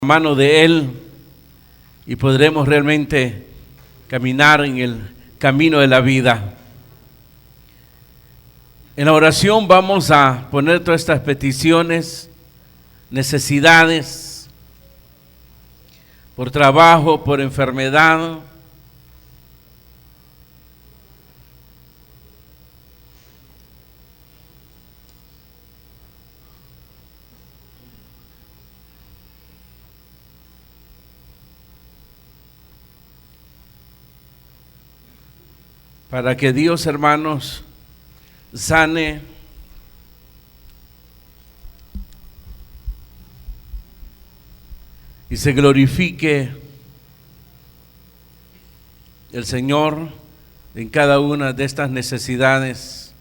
mano de Él y podremos realmente caminar en el camino de la vida. En la oración vamos a poner todas estas peticiones, necesidades, por trabajo, por enfermedad, para que Dios, hermanos, sane y se glorifique el Señor en cada una de estas necesidades.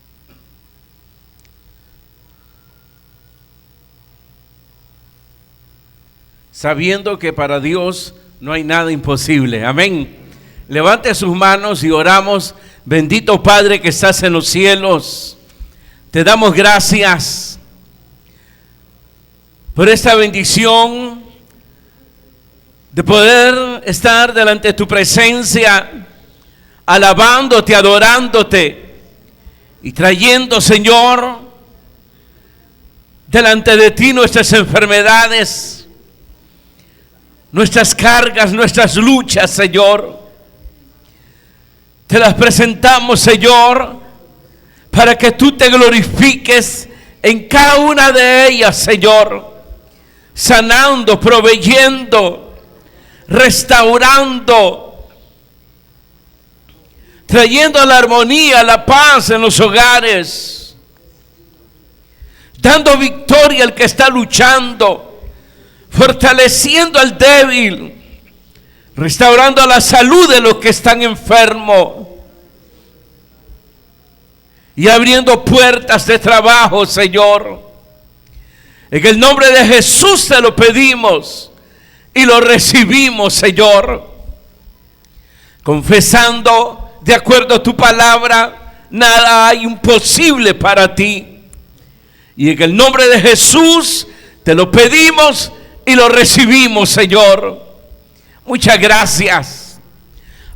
Sabiendo que para Dios no hay nada imposible. Amén. Levante sus manos y oramos. Bendito Padre que estás en los cielos, te damos gracias por esta bendición de poder estar delante de tu presencia, alabándote, adorándote y trayendo, Señor, delante de ti nuestras enfermedades, nuestras cargas, nuestras luchas, Señor. Te las presentamos, Señor, para que tú te glorifiques en cada una de ellas, Señor, sanando, proveyendo, restaurando, trayendo la armonía, la paz en los hogares, dando victoria al que está luchando, fortaleciendo al débil, restaurando la salud de los que están enfermos y abriendo puertas de trabajo, Señor. En el nombre de Jesús te lo pedimos y lo recibimos, Señor, confesando de acuerdo a tu palabra, nada hay imposible para ti. Y en el nombre de Jesús te lo pedimos y lo recibimos, Señor. Muchas gracias.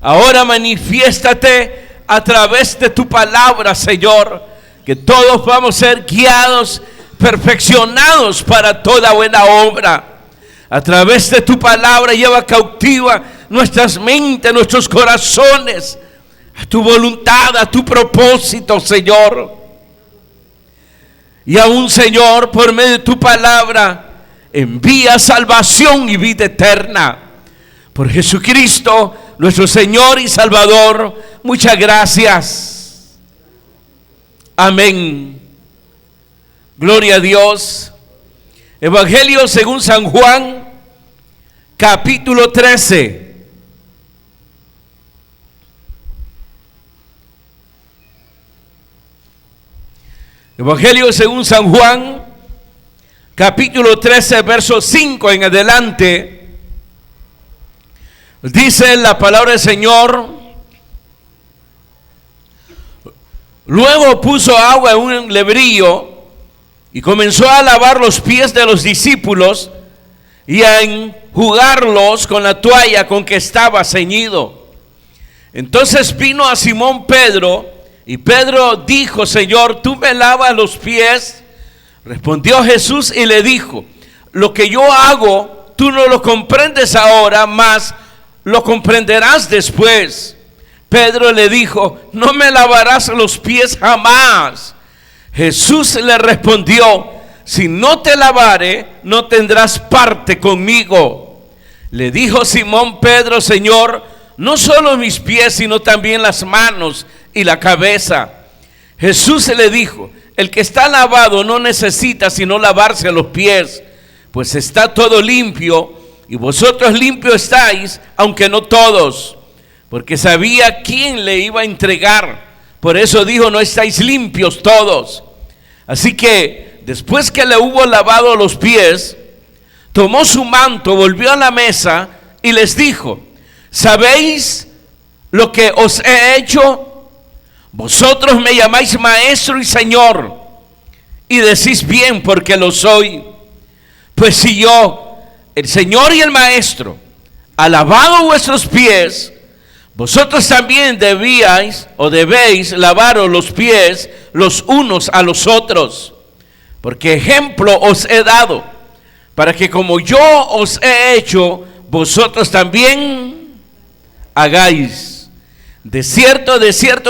Ahora manifiéstate a través de tu palabra, Señor, que todos vamos a ser guiados, perfeccionados para toda buena obra. A través de tu palabra lleva cautiva nuestras mentes, nuestros corazones, a tu voluntad, a tu propósito, Señor. Y aún, Señor, por medio de tu palabra, envía salvación y vida eterna. Por Jesucristo, nuestro Señor y Salvador, muchas gracias. Amén. Gloria a Dios. Evangelio según San Juan, capítulo 13. Evangelio según San Juan, capítulo 13, verso 5 en adelante. Dice la palabra del Señor: luego puso agua en un lebrillo y comenzó a lavar los pies de los discípulos y a enjugarlos con la toalla con que estaba ceñido. Entonces vino a Simón Pedro y Pedro dijo: Señor, ¿tú me lavas los pies? Respondió Jesús y le dijo: lo que yo hago tú no lo comprendes ahora, mas lo comprenderás después. Pedro le dijo: no me lavarás los pies jamás. Jesús le respondió: si no te lavare, no tendrás parte conmigo. Le dijo Simón Pedro: Señor, no solo mis pies, sino también las manos y la cabeza. Jesús le dijo: el que está lavado no necesita sino lavarse los pies, pues está todo limpio. Y vosotros limpios estáis, aunque no todos, porque sabía quién le iba a entregar. Por eso dijo: no estáis limpios todos. Así que después que le hubo lavado los pies, tomó su manto, volvió a la mesa y les dijo: ¿sabéis lo que os he hecho? Vosotros me llamáis maestro y señor, y decís bien, porque lo soy. Pues si yo el Señor y el Maestro, ha lavado vuestros pies, vosotros también debíais o debéis lavaros los pies los unos a los otros, porque ejemplo os he dado, para que como yo os he hecho, vosotros también hagáis. De cierto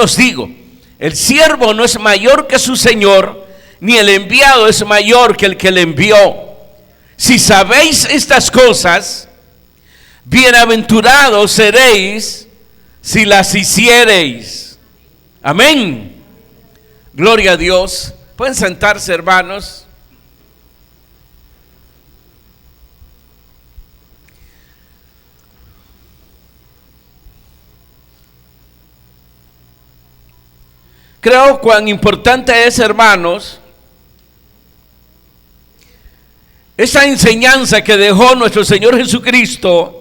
os digo, el siervo no es mayor que su Señor, ni el enviado es mayor que el que le envió. Si sabéis estas cosas, bienaventurados seréis si las hiciereis. Amén. Gloria a Dios. Pueden sentarse, hermanos. Creo cuán importante es, hermanos, esa enseñanza que dejó nuestro Señor Jesucristo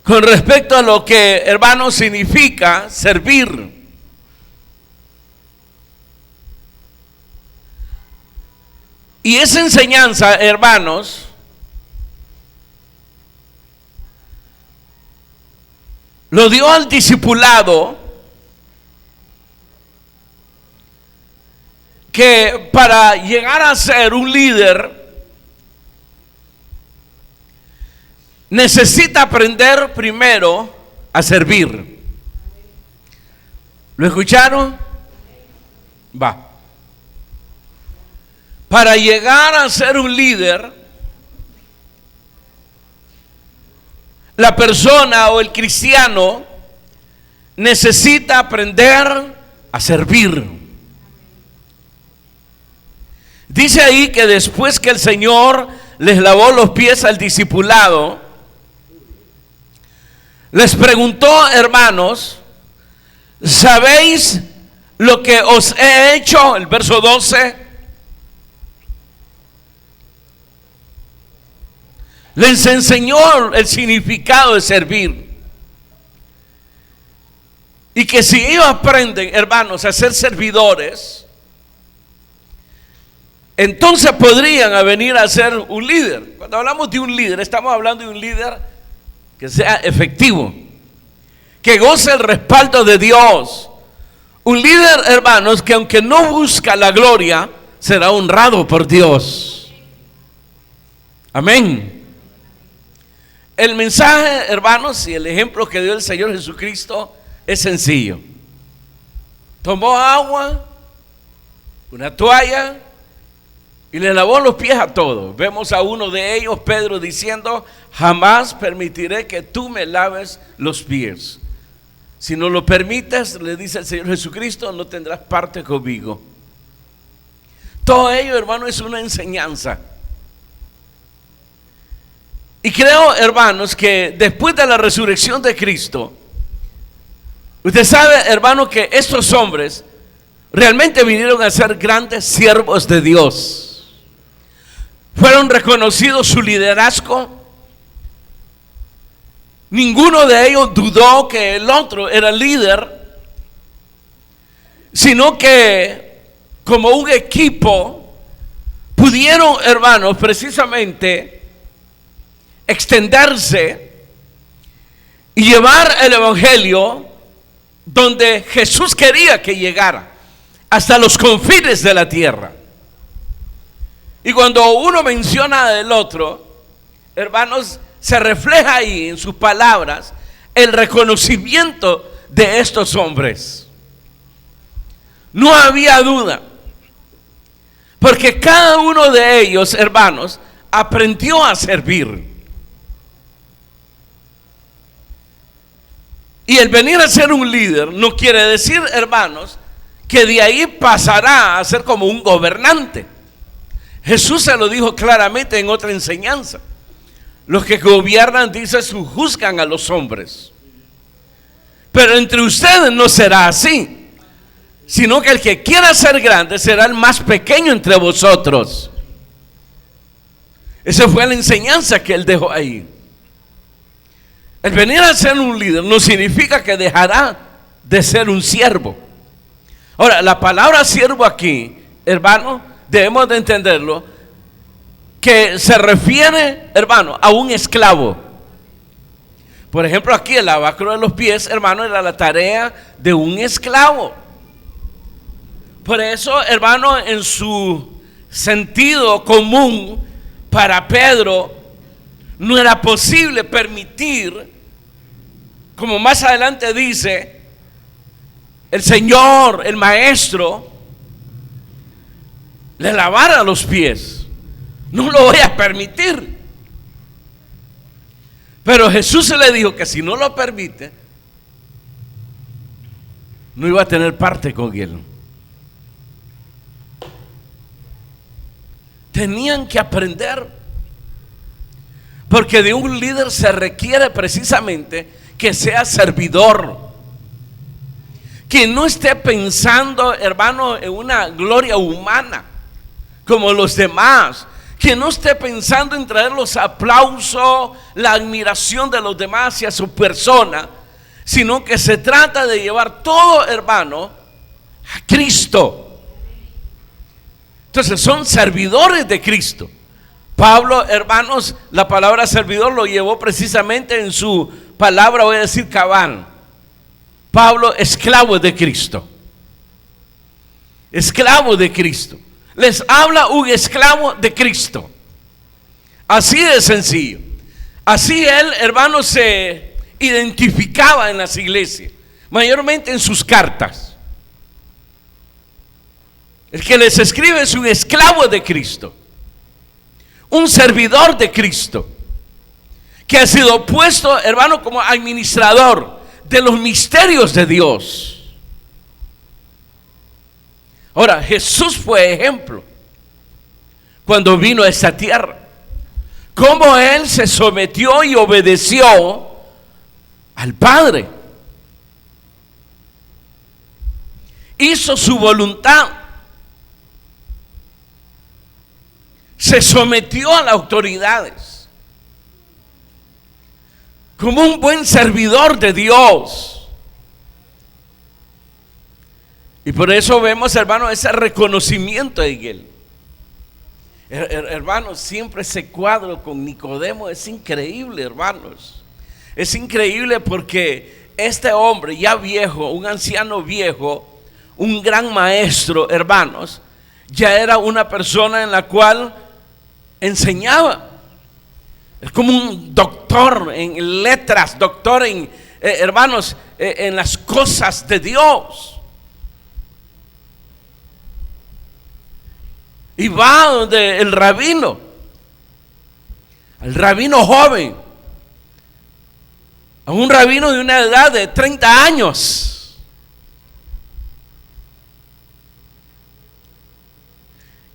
con respecto a lo que, hermanos, significa servir. Y esa enseñanza, hermanos, lo dio al discipulado, que para llegar a ser un líder necesita aprender primero a servir. ¿Lo escucharon? Va. Para llegar a ser un líder, la persona o el cristiano necesita aprender a servir. Dice ahí que después que el Señor les lavó los pies al discipulado, les preguntó, hermanos, ¿sabéis lo que os he hecho? El verso 12. Les enseñó el significado de servir. Y que si ellos aprenden, hermanos, a ser servidores, entonces podrían venir a ser un líder. Cuando hablamos de un líder, estamos hablando de un líder que sea efectivo, que goce el respaldo de Dios. Un líder, hermanos, que aunque no busca la gloria, será honrado por Dios. Amén. El mensaje, hermanos, y el ejemplo que dio el Señor Jesucristo es sencillo. Tomó agua, una toalla, y le lavó los pies a todos. Vemos a uno de ellos, Pedro, diciendo: jamás permitiré que tú me laves los pies. Si no lo permites, le dice el Señor Jesucristo, no tendrás parte conmigo. Todo ello, hermano, es una enseñanza. Y creo, hermanos, que después de la resurrección de Cristo, usted sabe, hermano, que estos hombres realmente vinieron a ser grandes siervos de Dios. Fueron reconocidos su liderazgo. Ninguno de ellos dudó que el otro era líder, sino que como un equipo pudieron, hermanos, precisamente extenderse y llevar el evangelio donde Jesús quería que llegara, hasta los confines de la tierra. Y cuando uno menciona del otro, hermanos, se refleja ahí en sus palabras el reconocimiento de estos hombres. No había duda, porque cada uno de ellos, hermanos, aprendió a servir. Y el venir a ser un líder no quiere decir, hermanos, que de ahí pasará a ser como un gobernante. Jesús se lo dijo claramente en otra enseñanza. Los que gobiernan, dice, juzgan a los hombres. Pero entre ustedes no será así, sino que el que quiera ser grande será el más pequeño entre vosotros. Esa fue la enseñanza que él dejó ahí. El venir a ser un líder no significa que dejará de ser un siervo. Ahora, la palabra siervo aquí, hermano, debemos de entenderlo, que se refiere, hermano, a un esclavo. Por ejemplo, aquí el lavacro de los pies, hermano, era la tarea de un esclavo. Por eso, hermano, en su sentido común, para Pedro no era posible permitir, como más adelante dice el Señor, el Maestro, le lavara los pies. No lo voy a permitir. Pero Jesús se le dijo que si no lo permite, no iba a tener parte con él. Tenían que aprender, porque de un líder se requiere precisamente que sea servidor, que no esté pensando, hermano, en una gloria humana como los demás, que no esté pensando en traer los aplausos, la admiración de los demás hacia su persona, sino que se trata de llevar todo, hermano, a Cristo. Entonces son servidores de Cristo. Pablo, hermanos, la palabra servidor lo llevó precisamente en su palabra, voy a decir cabal. Pablo, esclavo de Cristo. Esclavo de Cristo. Les habla un esclavo de Cristo. Así de sencillo. Así él, hermano, se identificaba en las iglesias, mayormente en sus cartas. El que les escribe es un esclavo de Cristo, un servidor de Cristo, que ha sido puesto, hermano, como administrador de los misterios de Dios. Ahora, Jesús fue ejemplo cuando vino a esta tierra, cómo Él se sometió y obedeció al Padre. Hizo su voluntad. Se sometió a las autoridades como un buen servidor de Dios. Y por eso vemos, hermano, ese reconocimiento en él. Hermanos, siempre ese cuadro con Nicodemo es increíble, hermanos. Es increíble porque este hombre ya viejo, un anciano viejo, un gran maestro, hermanos, ya era una persona en la cual enseñaba. Es como un doctor en letras, doctor en, hermanos, en las cosas de Dios. Y va donde el rabino joven, a un rabino de una edad de 30 años.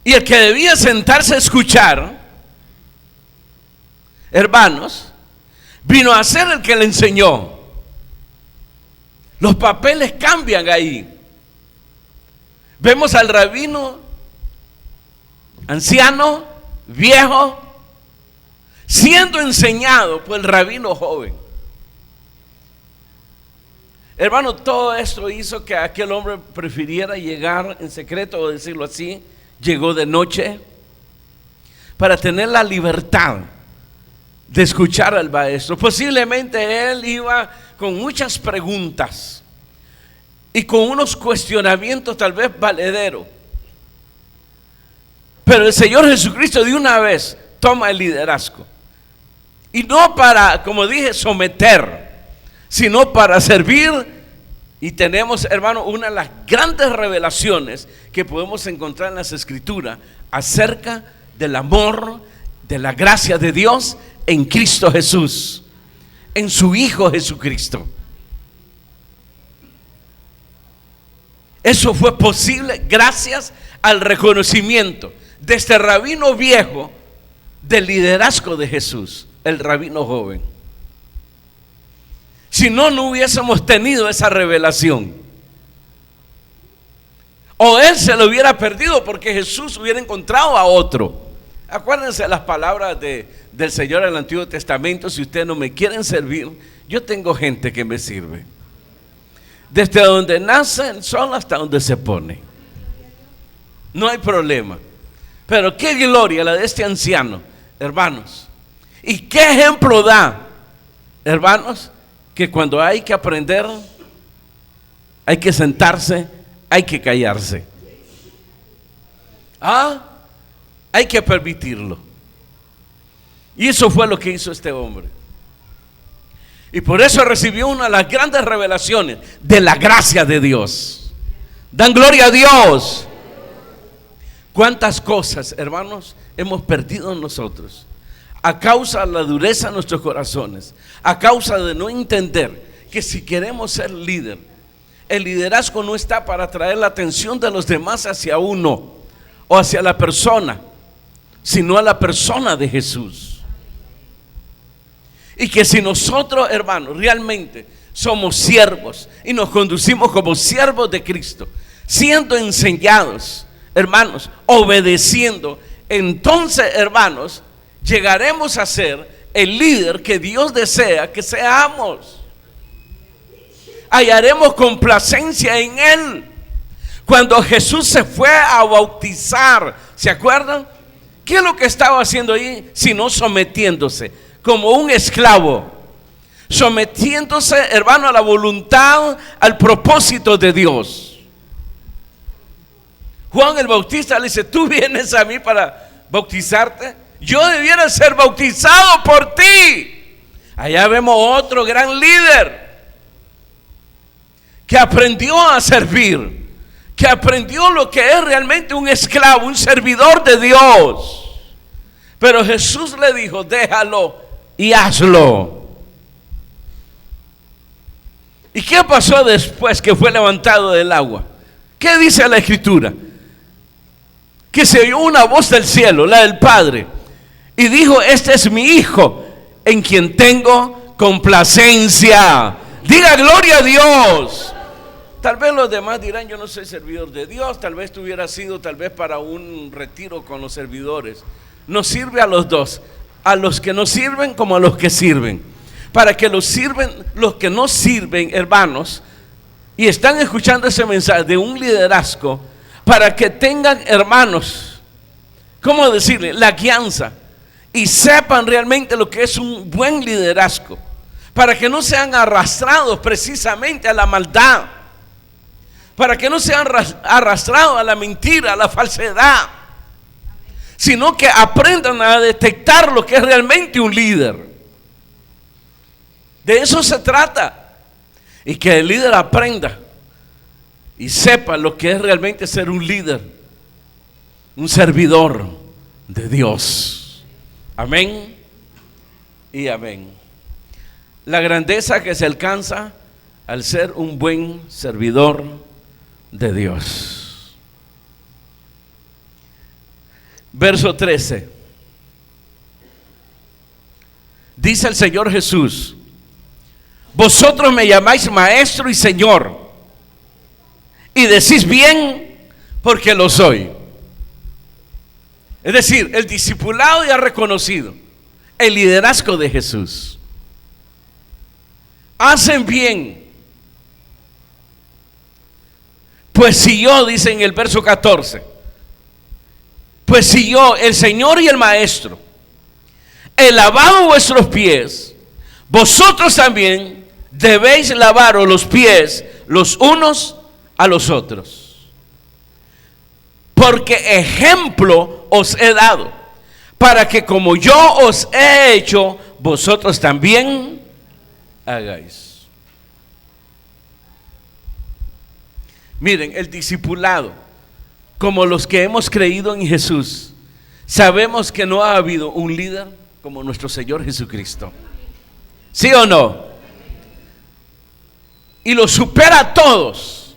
Y el que debía sentarse a escuchar, hermanos, vino a ser el que le enseñó. Los papeles cambian ahí. Vemos al rabino anciano, viejo, siendo enseñado por el rabino joven. Hermano, todo esto hizo que aquel hombre prefiriera llegar en secreto, o decirlo así, llegó de noche para tener la libertad de escuchar al maestro. Posiblemente él iba con muchas preguntas y con unos cuestionamientos tal vez valederos. Pero el Señor Jesucristo de una vez toma el liderazgo. Y no para, como dije, someter, sino para servir. Y tenemos, hermano, una de las grandes revelaciones que podemos encontrar en las Escrituras acerca del amor, de la gracia de Dios en Cristo Jesús, en su Hijo Jesucristo. Eso fue posible gracias al reconocimiento de este rabino viejo del liderazgo de Jesús, el rabino joven. Si no, no hubiésemos tenido esa revelación. O él se lo hubiera perdido porque Jesús hubiera encontrado a otro. Acuérdense las palabras del Señor en el Antiguo Testamento: si ustedes no me quieren servir, yo tengo gente que me sirve. Desde donde nace el sol hasta donde se pone. No hay problema. Pero qué gloria la de este anciano, hermanos. Y qué ejemplo da, hermanos, que cuando hay que aprender, hay que sentarse, hay que callarse. Hay que permitirlo. Y eso fue lo que hizo este hombre. Y por eso recibió una de las grandes revelaciones de la gracia de Dios. Dan gloria a Dios. ¿Cuántas cosas, hermanos, hemos perdido nosotros a causa de la dureza de nuestros corazones, a causa de no entender que si queremos ser líder, el liderazgo no está para atraer la atención de los demás hacia uno o hacia la persona, sino a la persona de Jesús? Y que si nosotros, hermanos, realmente somos siervos y nos conducimos como siervos de Cristo, siendo enseñados, hermanos, obedeciendo, entonces, hermanos, llegaremos a ser el líder que Dios desea que seamos. Hallaremos complacencia en Él. Cuando Jesús se fue a bautizar, ¿se acuerdan? ¿Qué es lo que estaba haciendo ahí? Sino sometiéndose como un esclavo, sometiéndose, hermano, a la voluntad, al propósito de Dios. Juan el Bautista le dice: tú vienes a mí para bautizarte, yo debiera ser bautizado por ti. Allá vemos otro gran líder que aprendió a servir, que aprendió lo que es realmente un esclavo, un servidor de Dios. Pero Jesús le dijo: déjalo y hazlo. ¿Y qué pasó después que fue levantado del agua? ¿Qué dice la Escritura? Que se oyó una voz del cielo, la del Padre, y dijo: este es mi Hijo, en quien tengo complacencia. Diga gloria a Dios. Tal vez los demás dirán: yo no soy servidor de Dios. Tal vez tuviera sido para un retiro con los servidores. Nos sirve a los dos, a los que no sirven como a los que sirven, para que los que no sirven, hermanos, y están escuchando ese mensaje de un liderazgo, para que tengan, hermanos, ¿cómo decirle?, la guianza, y sepan realmente lo que es un buen liderazgo, para que no sean arrastrados precisamente a la maldad, para que no sean arrastrados a la mentira, a la falsedad, sino que aprendan a detectar lo que es realmente un líder. De eso se trata. Y que el líder aprenda y sepa lo que es realmente ser un líder, un servidor de Dios. Amén y amén. La grandeza que se alcanza al ser un buen servidor de Dios. Verso 13. Dice el Señor Jesús: vosotros me llamáis maestro y Señor, y decís bien, porque lo soy. Es decir, el discipulado ya ha reconocido el liderazgo de Jesús. Hacen bien, pues si yo, dice en el verso 14, pues si yo, el Señor y el Maestro, he lavado vuestros pies, vosotros también debéis lavaros los pies los unos a los otros. Porque ejemplo os he dado, para que como yo os he hecho, vosotros también hagáis. Miren, el discipulado, como los que hemos creído en Jesús, sabemos que no ha habido un líder como nuestro Señor Jesucristo. ¿Sí o no? Y lo supera a todos.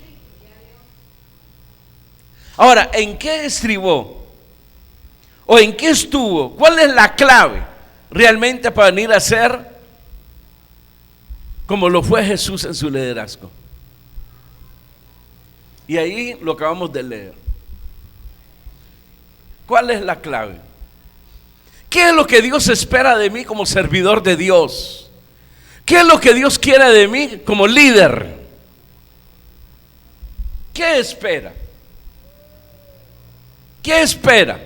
Ahora, ¿en qué estribó? ¿O en qué estuvo? ¿Cuál es la clave realmente para venir a ser como lo fue Jesús en su liderazgo? Y ahí lo acabamos de leer. ¿Cuál es la clave? ¿Qué es lo que Dios espera de mí como servidor de Dios? ¿Qué es lo que Dios quiere de mí como líder? ¿Qué espera? ¿Qué espera?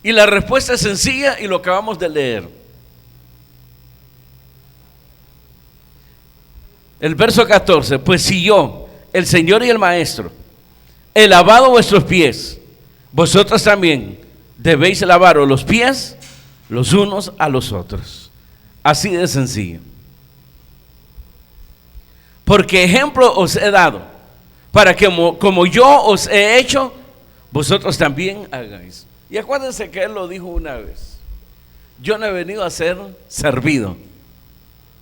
Y la respuesta es sencilla y lo acabamos de leer. El verso 14, pues si yo, el Señor y el Maestro, he lavado vuestros pies, vosotros también debéis lavaros los pies los unos a los otros. Así de sencillo. Porque ejemplo os he dado, para que como yo os he hecho, vosotros también hagáis. Y acuérdense que Él lo dijo una vez: yo no he venido a ser servido,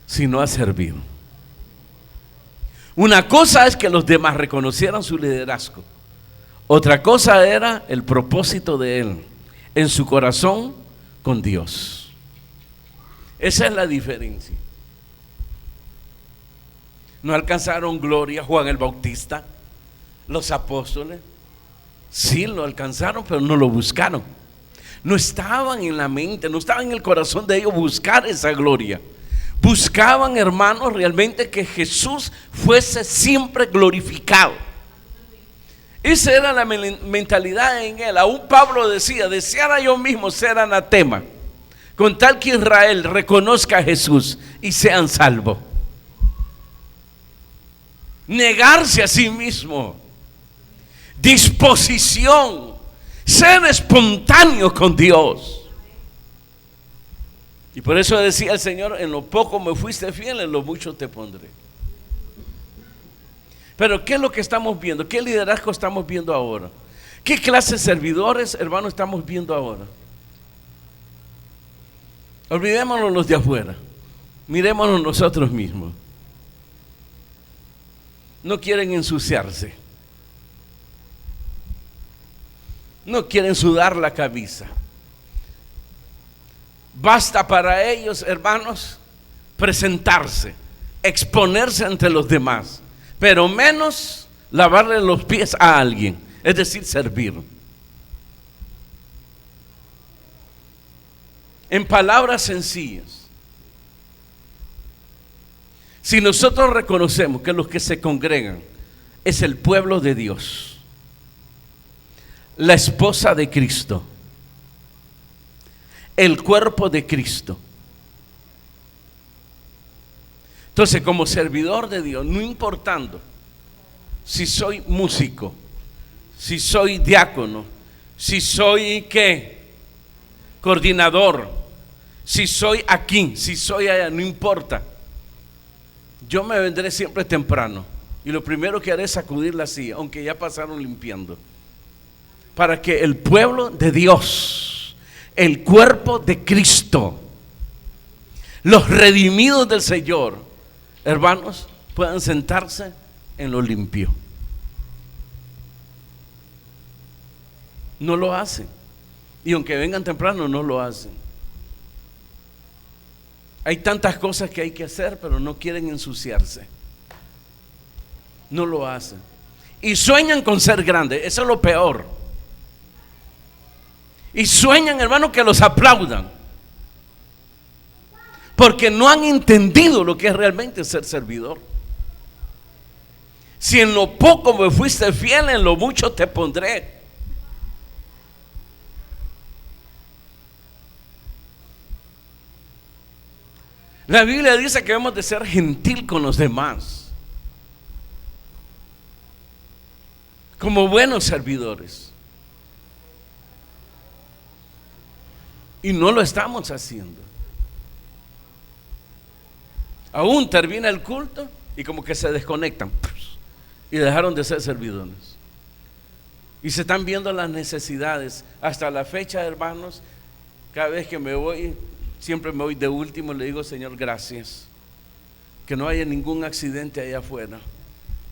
sino a servir. Una cosa es que los demás reconocieran su liderazgo. Otra cosa era el propósito de Él en su corazón con Dios. Esa es la diferencia. No alcanzaron gloria Juan el Bautista, los apóstoles. Sí lo alcanzaron, pero no lo buscaron. No estaban en la mente, no estaba en el corazón de ellos buscar esa gloria. Buscaban, hermanos, realmente que Jesús fuese siempre glorificado. Esa era la mentalidad en él. Aún Pablo decía: deseara yo mismo ser anatema, con tal que Israel reconozca a Jesús y sean salvos. Negarse a sí mismo, disposición, ser espontáneo con Dios. Y por eso decía el Señor: en lo poco me fuiste fiel, en lo mucho te pondré. Pero ¿qué es lo que estamos viendo? ¿Qué liderazgo estamos viendo ahora? ¿Qué clase de servidores, hermanos, estamos viendo ahora? Olvidémonos los de afuera, mirémonos nosotros mismos. No quieren ensuciarse, no quieren sudar la camisa. Basta para ellos, hermanos, presentarse, exponerse ante los demás, pero menos lavarle los pies a alguien, es decir, servir. En palabras sencillas, si nosotros reconocemos que los que se congregan es el pueblo de Dios, la esposa de Cristo, el cuerpo de Cristo, entonces como servidor de Dios, no importando si soy músico, si soy diácono, si soy coordinador, si soy aquí, si soy allá, no importa. Yo me vendré siempre temprano y lo primero que haré es sacudir la silla, aunque ya pasaron limpiando, para que el pueblo de Dios, el cuerpo de Cristo, los redimidos del Señor, hermanos, puedan sentarse en lo limpio. No lo hacen, y aunque vengan temprano no lo hacen. Hay tantas cosas que hay que hacer, pero no quieren ensuciarse. No lo hacen. Y sueñan con ser grandes, eso es lo peor. Y sueñan, hermano, que los aplaudan, porque no han entendido lo que es realmente ser servidor. Si en lo poco me fuiste fiel, en lo mucho te pondré. La Biblia dice que debemos de ser gentil con los demás, como buenos servidores. Y no lo estamos haciendo. Aún termina el culto y como que se desconectan y dejaron de ser servidores. Y se están viendo las necesidades. Hasta la fecha, hermanos, cada vez que me voy, siempre me voy de último, le digo: Señor, gracias, que no haya ningún accidente allá afuera.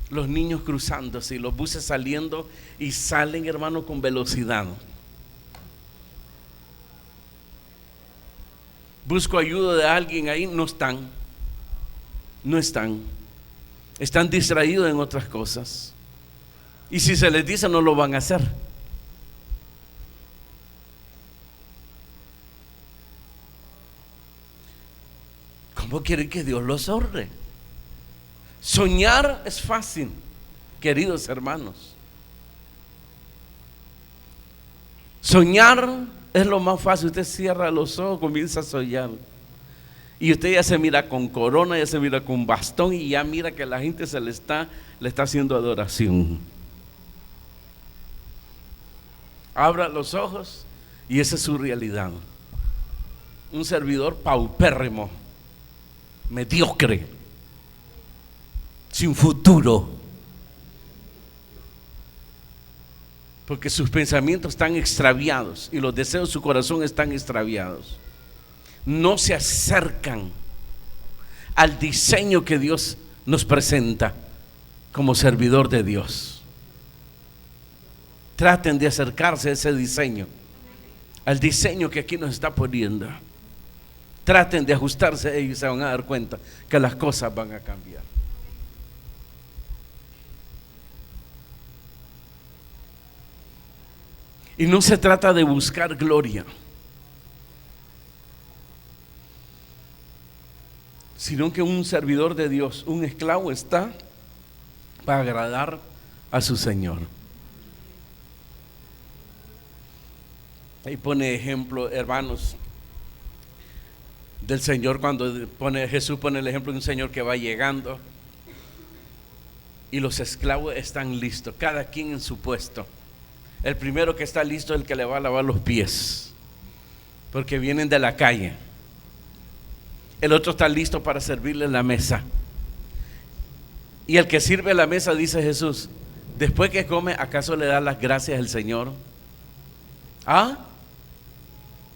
Los niños cruzándose y los buses saliendo, y salen, hermano, con velocidad. Busco ayuda de alguien ahí, no están. Están distraídos en otras cosas. Y si se les dice, no lo van a hacer. ¿Cómo quieren que Dios los honre? Soñar es fácil, queridos hermanos. Soñar Es lo más fácil. Usted cierra los ojos, comienza a soñar. Y usted ya se mira con corona, ya se mira con bastón y ya mira que la gente le está haciendo adoración. Abra los ojos y esa es su realidad. Un servidor paupérrimo, mediocre, sin futuro. Porque sus pensamientos están extraviados y los deseos de su corazón están extraviados. No se acercan al diseño que Dios nos presenta como servidor de Dios. Traten de acercarse a ese diseño, al diseño que aquí nos está poniendo. Traten de ajustarse a ellos y se van a dar cuenta que las cosas van a cambiar. Y no se trata de buscar gloria, sino que un servidor de Dios, un esclavo, está para agradar a su Señor. Ahí pone ejemplo, hermanos, del Señor cuando Jesús pone el ejemplo de un Señor que va llegando y los esclavos están listos, cada quien en su puesto. El primero que está listo es el que le va a lavar los pies, porque vienen de la calle. El otro está listo para servirle la mesa. Y el que sirve la mesa, dice Jesús, después que come, ¿acaso le da las gracias al Señor? ¿Ah?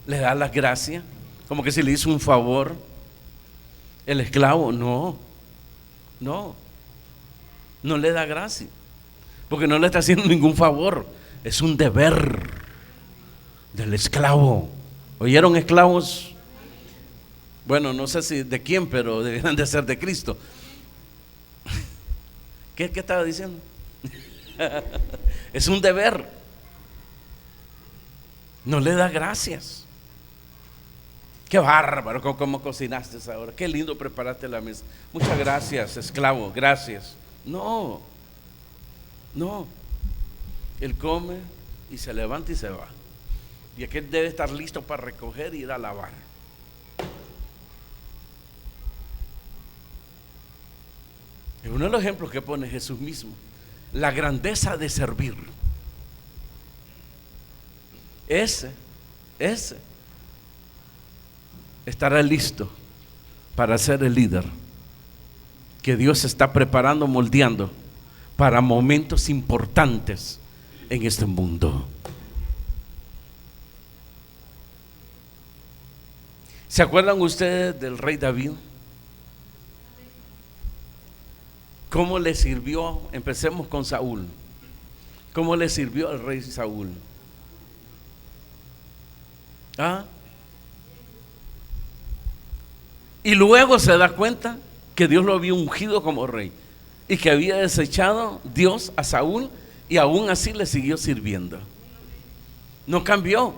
¿Le da las gracias? Como que si le hizo un favor. El esclavo, no le da gracias, porque no le está haciendo ningún favor. Es un deber del esclavo. ¿Oyeron, esclavos? Bueno, no sé si de quién, pero deberían de ser de Cristo. ¿Qué estaba diciendo? Es un deber. No le da gracias. Qué bárbaro, ¿cómo cocinaste ahora? Qué lindo preparaste la mesa. Muchas gracias, esclavo, gracias. No. Él come y se levanta y se va. Y aquel debe estar listo para recoger e ir a lavar. Es uno de los ejemplos que pone Jesús mismo. La grandeza de servir. Ese estará listo para ser el líder que Dios está preparando, moldeando para momentos importantes en este mundo. ¿Se acuerdan ustedes del rey David? ¿Cómo le sirvió? Empecemos con Saúl. ¿Cómo le sirvió al rey Saúl? Y luego se da cuenta que Dios lo había ungido como rey y que había desechado Dios a Saúl, y aún así le siguió sirviendo. No cambió,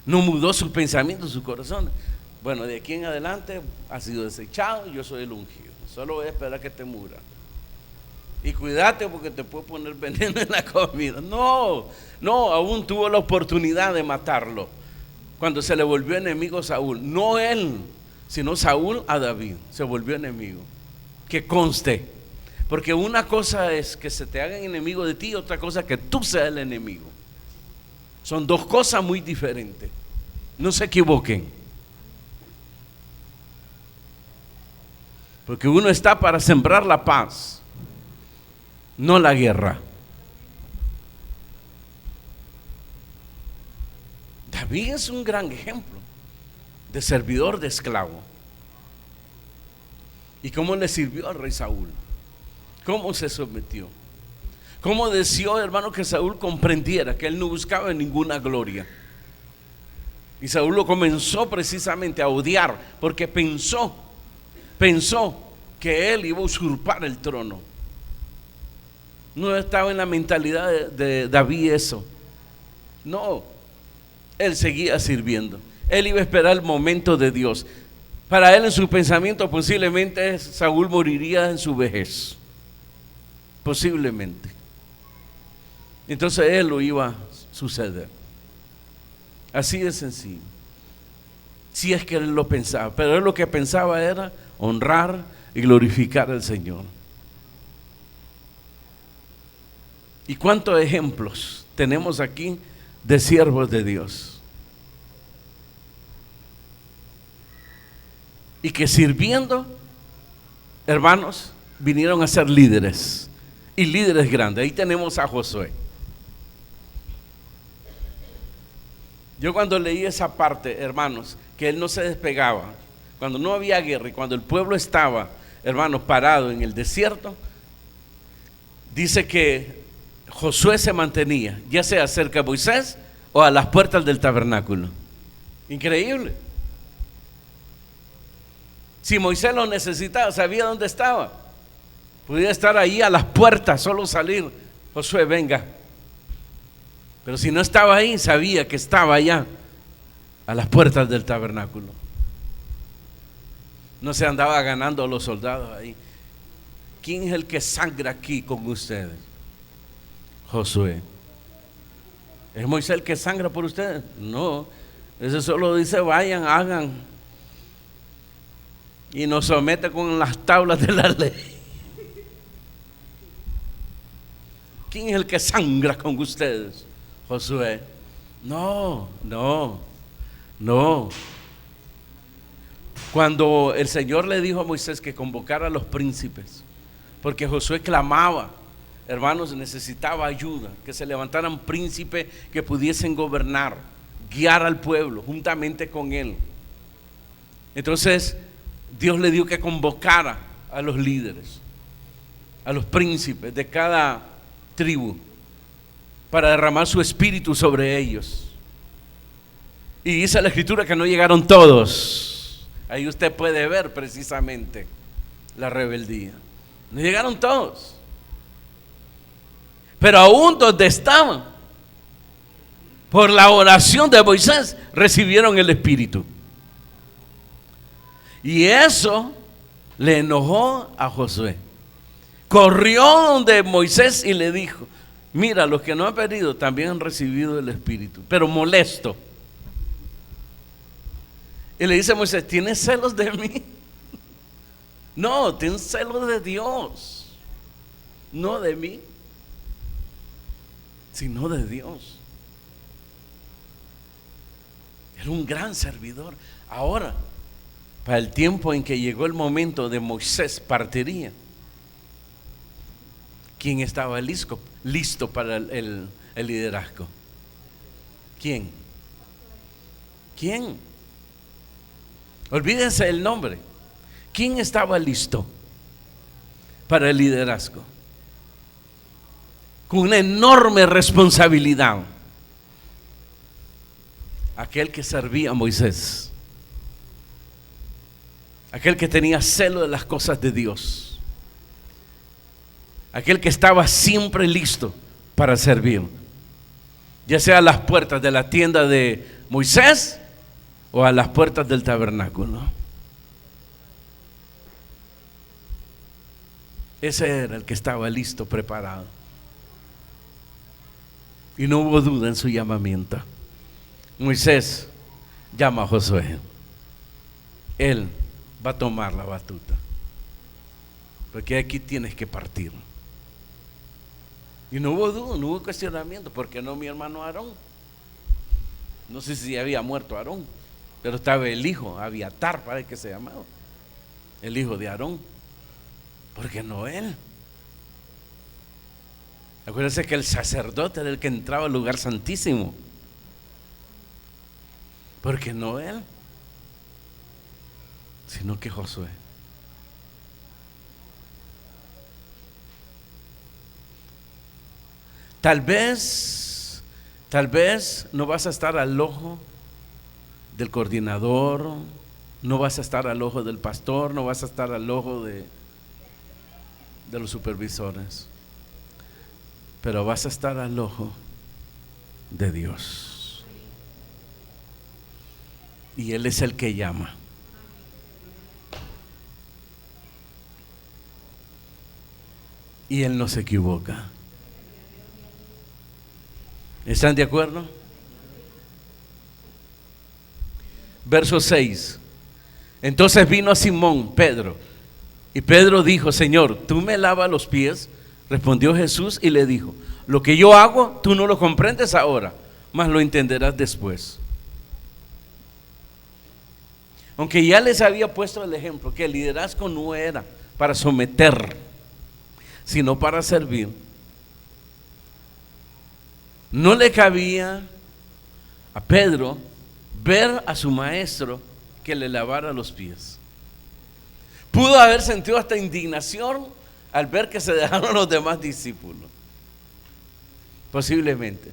no mudó sus pensamientos, su corazón. Bueno, de aquí en adelante ha sido desechado, yo soy el ungido, solo voy a esperar que te muera. Y cuídate porque te puedo poner veneno en la comida. No, aún tuvo la oportunidad de matarlo cuando se le volvió enemigo Saúl. No él, sino Saúl a David se volvió enemigo. Que conste, porque una cosa es que se te hagan enemigo de ti, otra cosa que tú seas el enemigo. Son dos cosas muy diferentes. No se equivoquen. Porque uno está para sembrar la paz, no la guerra. David es un gran ejemplo de servidor de esclavo. ¿Y cómo le sirvió al rey Saúl? ¿Cómo se sometió? ¿Cómo deseó, hermano, que Saúl comprendiera que él no buscaba ninguna gloria? Y Saúl lo comenzó precisamente a odiar porque pensó que él iba a usurpar el trono. No estaba en la mentalidad de David eso. No, él seguía sirviendo. Él iba a esperar el momento de Dios. Para él, en su pensamiento, posiblemente Saúl moriría en su vejez. Posiblemente. Entonces él lo iba a suceder. Así de sencillo. Si es que él lo pensaba, pero él lo que pensaba era honrar y glorificar al Señor. ¿Y cuántos ejemplos tenemos aquí de siervos de Dios? Y que sirviendo, hermanos, vinieron a ser líderes, y líderes grandes. Ahí tenemos a Josué. Yo cuando leí esa parte, hermanos, que él no se despegaba, cuando no había guerra y cuando el pueblo estaba, hermanos, parado en el desierto, dice que Josué se mantenía, ya sea cerca de Moisés o a las puertas del tabernáculo. Increíble. Si Moisés lo necesitaba, sabía dónde estaba. Podía estar ahí a las puertas, solo salir. Josué, venga. Pero si no estaba ahí, sabía que estaba allá, a las puertas del tabernáculo. No se andaba ganando a los soldados ahí. ¿Quién es el que sangra aquí con ustedes? Josué. ¿Es Moisés el que sangra por ustedes? No, ese solo dice vayan, hagan, y nos somete con las tablas de la ley. ¿Quién es el que sangra con ustedes? Josué. No. Cuando el Señor le dijo a Moisés que convocara a los príncipes, porque Josué clamaba, hermanos, necesitaba ayuda, que se levantaran príncipes que pudiesen gobernar, guiar al pueblo juntamente con él. Entonces Dios le dio que convocara a los líderes, a los príncipes de cada tribu, para derramar su espíritu sobre ellos. Y dice la escritura que no llegaron todos. Ahí usted puede ver precisamente la rebeldía. No llegaron todos, pero aún donde estaban, por la oración de Moisés, recibieron el espíritu. Y eso le enojó a Josué. Corrió donde Moisés y le dijo: mira, los que no han pedido también han recibido el espíritu, pero molesto. Y le dice a Moisés: ¿tienes celos de mí? No, ten celos de Dios, no de mí, sino de Dios. Era un gran servidor. Ahora, para el tiempo en que llegó el momento de Moisés partiría, ¿quién estaba listo para el liderazgo? ¿Quién? Olvídense el nombre. ¿Quién estaba listo para el liderazgo? Con una enorme responsabilidad. Aquel que servía a Moisés. Aquel que tenía celo de las cosas de Dios. Aquel que estaba siempre listo para servir, ya sea a las puertas de la tienda de Moisés o a las puertas del tabernáculo. Ese era el que estaba listo, preparado. Y no hubo duda en su llamamiento. Moisés llama a Josué. Él va a tomar la batuta, porque aquí tienes que partir. Y no hubo duda, no hubo cuestionamiento. ¿Por qué no mi hermano Aarón? No sé si había muerto Aarón, pero estaba el hijo, Abiatar, parece que se llamaba, el hijo de Aarón. ¿Por qué no él? Acuérdense que el sacerdote era el que entraba al lugar santísimo. ¿Por qué no él? Sino que Josué. Tal vez no vas a estar al ojo del coordinador, no vas a estar al ojo del pastor, no vas a estar al ojo de los supervisores, pero vas a estar al ojo de Dios. Y Él es el que llama. Y Él no se equivoca. ¿Están de acuerdo? Verso 6. Entonces vino a Simón, Pedro, y Pedro dijo: Señor, ¿tú me lavas los pies? Respondió Jesús y le dijo: lo que yo hago, tú no lo comprendes ahora, mas lo entenderás después. Aunque ya les había puesto el ejemplo que el liderazgo no era para someter, sino para servir, no le cabía a Pedro ver a su maestro que le lavara los pies. Pudo haber sentido hasta indignación al ver que se dejaron los demás discípulos, posiblemente,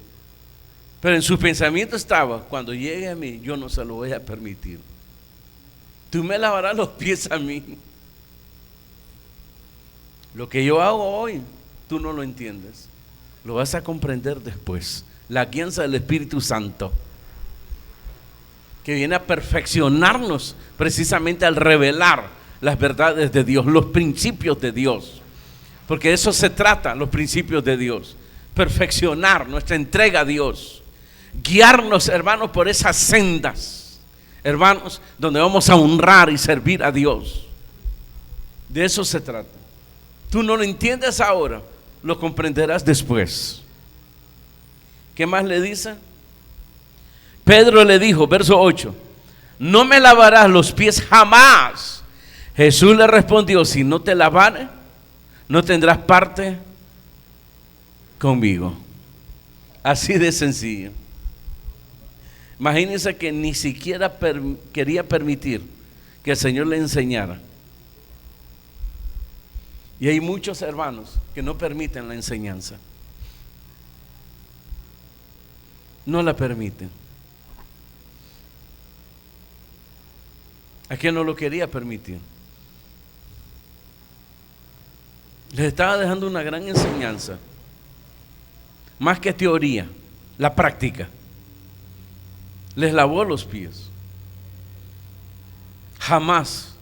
pero en su pensamiento estaba: cuando llegue a mí, yo no se lo voy a permitir. Tú me lavarás los pies a mí. Lo que yo hago hoy, tú no lo entiendes, lo vas a comprender después. La guianza del Espíritu Santo, que viene a perfeccionarnos precisamente al revelar las verdades de Dios, los principios de Dios, porque de eso se trata, los principios de Dios. Perfeccionar nuestra entrega a Dios, guiarnos, hermanos, por esas sendas, hermanos, donde vamos a honrar y servir a Dios. De eso se trata. Tú no lo entiendes ahora, lo comprenderás después. ¿Qué más le dice? Pedro le dijo, verso 8: no me lavarás los pies jamás. Jesús le respondió: si no te lavare, no tendrás parte conmigo. Así de sencillo. Imagínense que ni siquiera quería permitir que el Señor le enseñara. Y hay muchos hermanos que no permiten la enseñanza. No la permiten. ¿A quién no lo quería permitir? Les estaba dejando una gran enseñanza. Más que teoría, la práctica. Les lavó los pies. Jamás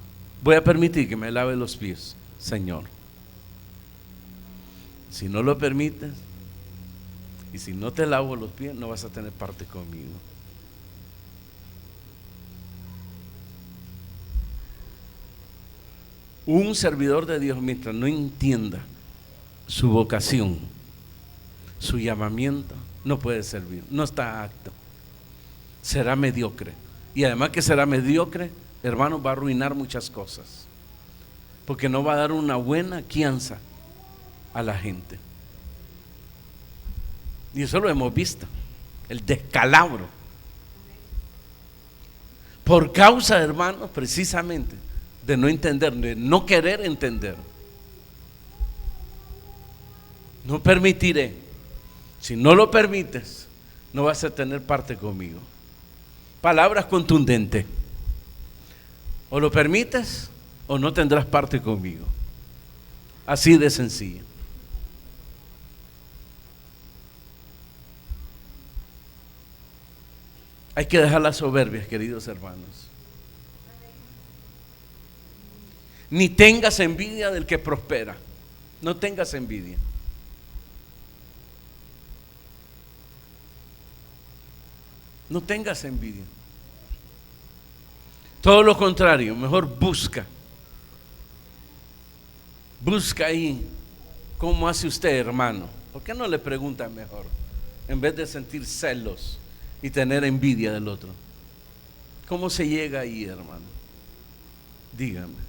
voy a permitir que me lave los pies, Señor. Si no lo permites, y si no te lavo los pies, no vas a tener parte conmigo. Un servidor de Dios, mientras no entienda su vocación, su llamamiento, no puede servir, no está apto. Será mediocre. Y además que será mediocre, hermano, va a arruinar muchas cosas, porque no va a dar una buena guianza a la gente. Y eso lo hemos visto, el descalabro, por causa, hermanos, precisamente de no entender, de no querer entender. No permitiré. Si no lo permites, no vas a tener parte conmigo. Palabras contundentes. O lo permites o no tendrás parte conmigo. Así de sencillo. Hay que dejar las soberbias, queridos hermanos. Ni tengas envidia del que prospera. No tengas envidia. No tengas envidia. Todo lo contrario, mejor busca. Busca ahí. ¿Cómo hace usted, hermano? ¿Por qué no le pregunta mejor? En vez de sentir celos y tener envidia del otro. ¿Cómo se llega ahí, hermano? Dígame.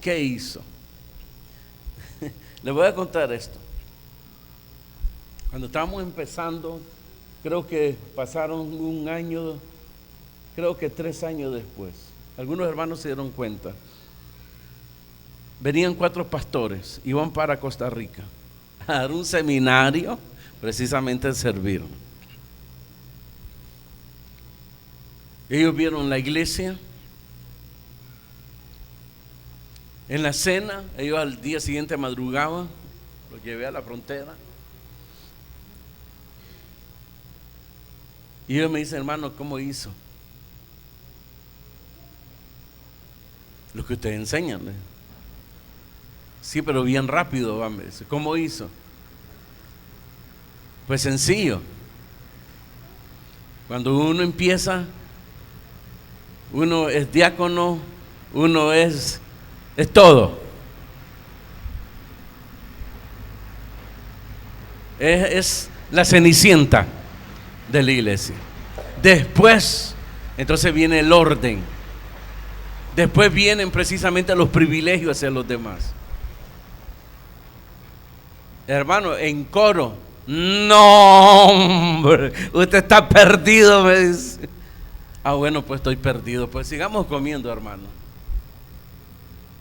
¿Qué hizo? Le voy a contar esto. Cuando estábamos empezando, creo que pasaron un año, creo que 3 años después. Algunos hermanos se dieron cuenta. Venían 4 pastores, iban para Costa Rica a dar un seminario precisamente de servir. Ellos vieron la iglesia. En la cena, ellos al día siguiente madrugaban, los llevé a la frontera. Y ellos me dicen, hermano, ¿cómo hizo? Lo que ustedes enseñan. Sí, pero bien rápido, ¿cómo hizo? Pues sencillo. Cuando uno empieza, uno es diácono, uno es todo. Es la cenicienta de la iglesia. Después, entonces viene el orden. Después vienen precisamente los privilegios hacia los demás. Hermano, en coro, no, hombre, usted está perdido, me dice. Bueno, pues estoy perdido. Pues sigamos comiendo, hermano.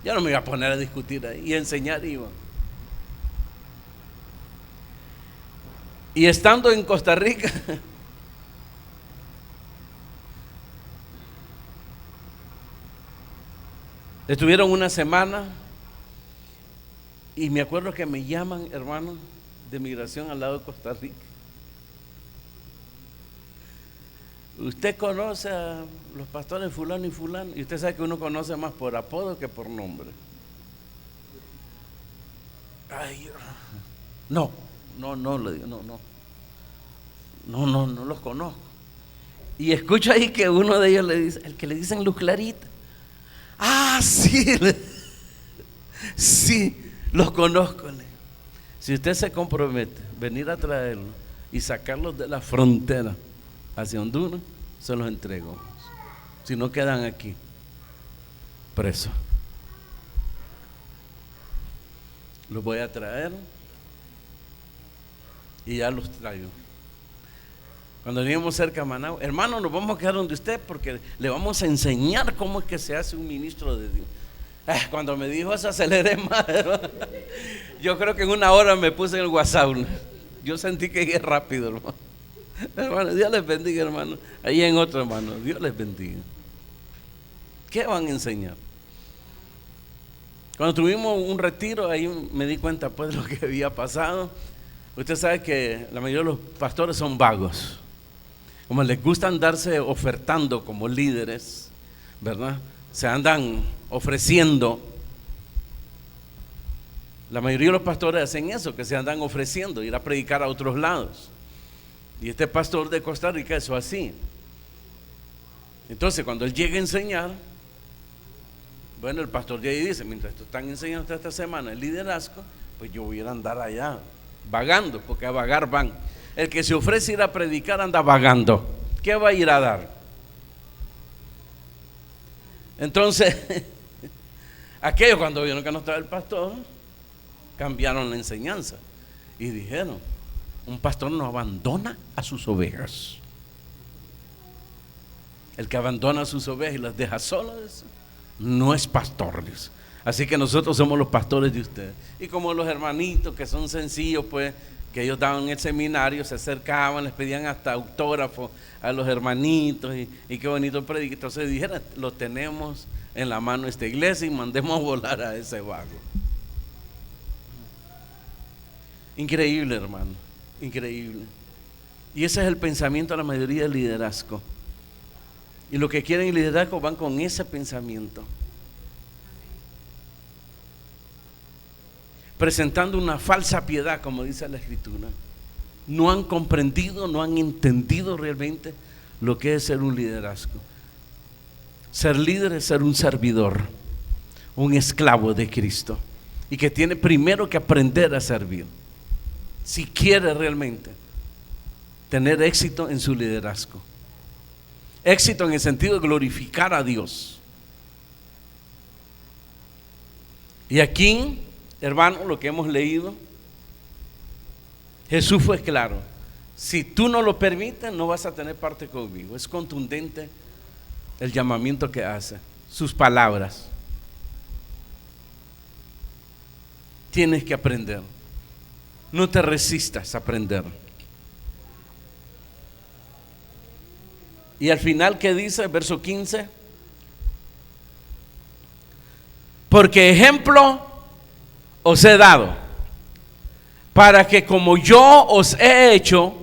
Ya no me voy a poner a discutir ahí y a enseñar, iba. Y estando en Costa Rica, estuvieron una semana y me acuerdo que me llaman, hermano, de migración al lado de Costa Rica. Usted conoce a los pastores fulano y fulano, y usted sabe que uno conoce más por apodo que por nombre. Ay, no, le digo, no los conozco. Y escucho ahí que uno de ellos le dice, el que le dicen Luz Clarita. Sí, sí, los conozco. Si usted se compromete venir a traerlos y sacarlos de la frontera hacia Honduras, se los entrego. Si no, quedan aquí presos. Los voy a traer y ya los traigo. Cuando veníamos cerca de Managua, hermano, nos vamos a quedar donde usted porque le vamos a enseñar cómo es que se hace un ministro de Dios. Cuando me dijo eso, aceleré más, hermano. Yo creo que en una hora me puse en el WhatsApp. Yo sentí que llegué rápido, hermano. Hermano, Dios les bendiga, hermano. Ahí en otro, hermano, Dios les bendiga. ¿Qué van a enseñar? Cuando tuvimos un retiro, ahí me di cuenta pues de lo que había pasado. Usted sabe que la mayoría de los pastores son vagos. Como les gusta andarse ofertando como líderes, ¿verdad? Se andan ofreciendo. La mayoría de los pastores hacen eso, que se andan ofreciendo, ir a predicar a otros lados. Y este pastor de Costa Rica eso así. Entonces cuando él llega a enseñar, bueno, el pastor de ahí dice, mientras están enseñando esta semana el liderazgo, pues yo voy a ir a andar allá vagando, porque a vagar van. El que se ofrece ir a predicar anda vagando. ¿Qué va a ir a dar? Entonces aquellos cuando vieron que no estaba el pastor, cambiaron la enseñanza y dijeron, un pastor no abandona a sus ovejas. El que abandona a sus ovejas y las deja solas no es pastor. Así que nosotros somos los pastores de ustedes. Y como los hermanitos que son sencillos, pues, que ellos daban el seminario, se acercaban, les pedían hasta autógrafos a los hermanitos y qué bonito predicar. Entonces dijeron, lo tenemos en la mano esta iglesia y mandemos a volar a ese vago. Increíble, hermano, increíble. Y ese es el pensamiento de la mayoría del liderazgo. Y los que quieren el liderazgo van con ese pensamiento, presentando una falsa piedad, como dice la Escritura. No han comprendido, no han entendido realmente lo que es ser un liderazgo. Ser líder es ser un servidor, un esclavo de Cristo, y que tiene primero que aprender a servir, si quiere realmente tener éxito en su liderazgo. Éxito en el sentido de glorificar a Dios. Y aquí, hermano, lo que hemos leído, Jesús fue claro: si tú no lo permites, no vas a tener parte conmigo. Es contundente el llamamiento que hace, sus palabras. Tienes que aprender. No te resistas a aprender. Y al final, ¿qué dice? Verso 15. Porque ejemplo os he dado, para que como yo os he hecho,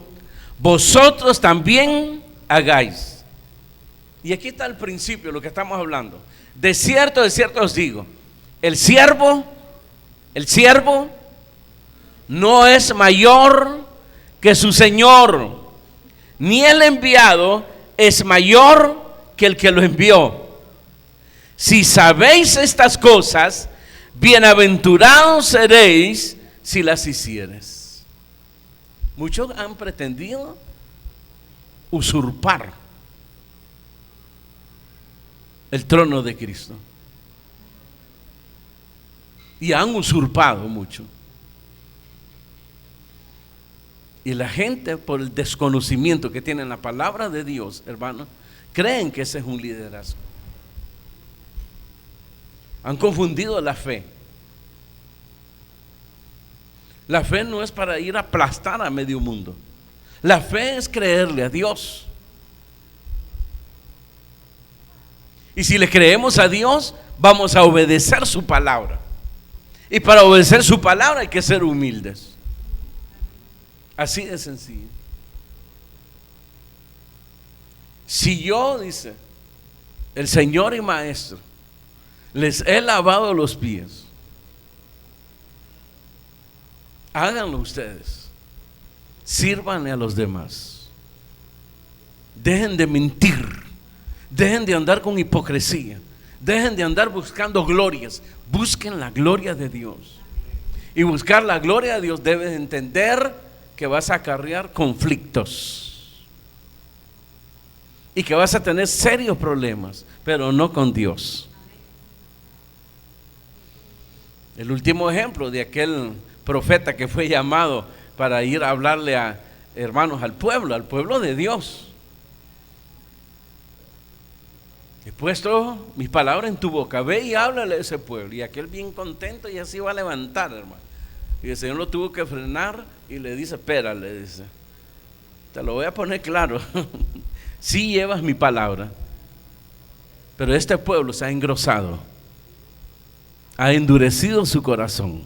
vosotros también hagáis. Y aquí está el principio, lo que estamos hablando. De cierto os digo, el siervo no es mayor que su Señor, ni el enviado es mayor que el que lo envió. Si sabéis estas cosas, bienaventurados seréis si las hicieres. Muchos han pretendido usurpar el trono de Cristo. Y han usurpado mucho. Y la gente, por el desconocimiento que tiene en la palabra de Dios, hermano, creen que ese es un liderazgo. Han confundido la fe. La fe no es para ir a aplastar a medio mundo. La fe es creerle a Dios. Y si le creemos a Dios, vamos a obedecer su palabra. Y para obedecer su palabra hay que ser humildes. Así de sencillo. Si yo, dice el Señor y Maestro, les he lavado los pies, háganlo ustedes. Sírvanle a los demás. Dejen de mentir. Dejen de andar con hipocresía. Dejen de andar buscando glorias. Busquen la gloria de Dios. Y buscar la gloria de Dios debes entender que vas a acarrear conflictos y que vas a tener serios problemas, pero no con Dios. El último ejemplo de aquel profeta que fue llamado para ir a hablarle a hermanos al pueblo de Dios. He puesto mis palabras en tu boca, ve y háblale a ese pueblo. Y aquel bien contento y así va a levantar, hermano. Y el Señor lo tuvo que frenar y le dice, espera, le dice, te lo voy a poner claro. Sí llevas mi palabra, pero este pueblo se ha engrosado, ha endurecido su corazón.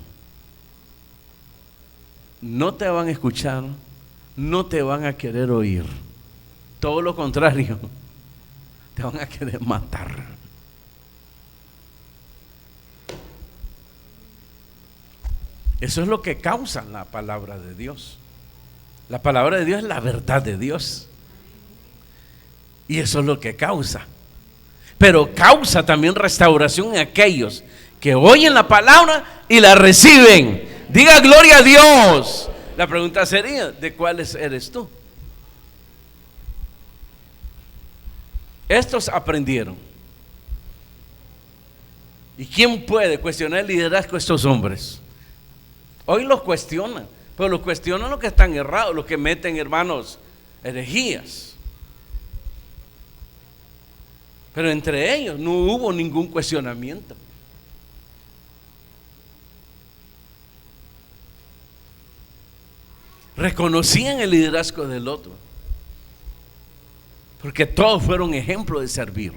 No te van a escuchar, no te van a querer oír. Todo lo contrario, te van a querer matar. Eso es lo que causa la palabra de Dios. La palabra de Dios es la verdad de Dios. Y eso es lo que causa. Pero causa también restauración en aquellos que oyen la palabra y la reciben. Diga gloria a Dios. La pregunta sería, ¿de cuáles eres tú? Estos aprendieron. ¿Y quién puede cuestionar el liderazgo de estos hombres? Hoy los cuestionan, pero los cuestionan los que están errados, los que meten, hermanos, herejías. Pero entre ellos no hubo ningún cuestionamiento. Reconocían el liderazgo del otro, porque todos fueron ejemplo de servir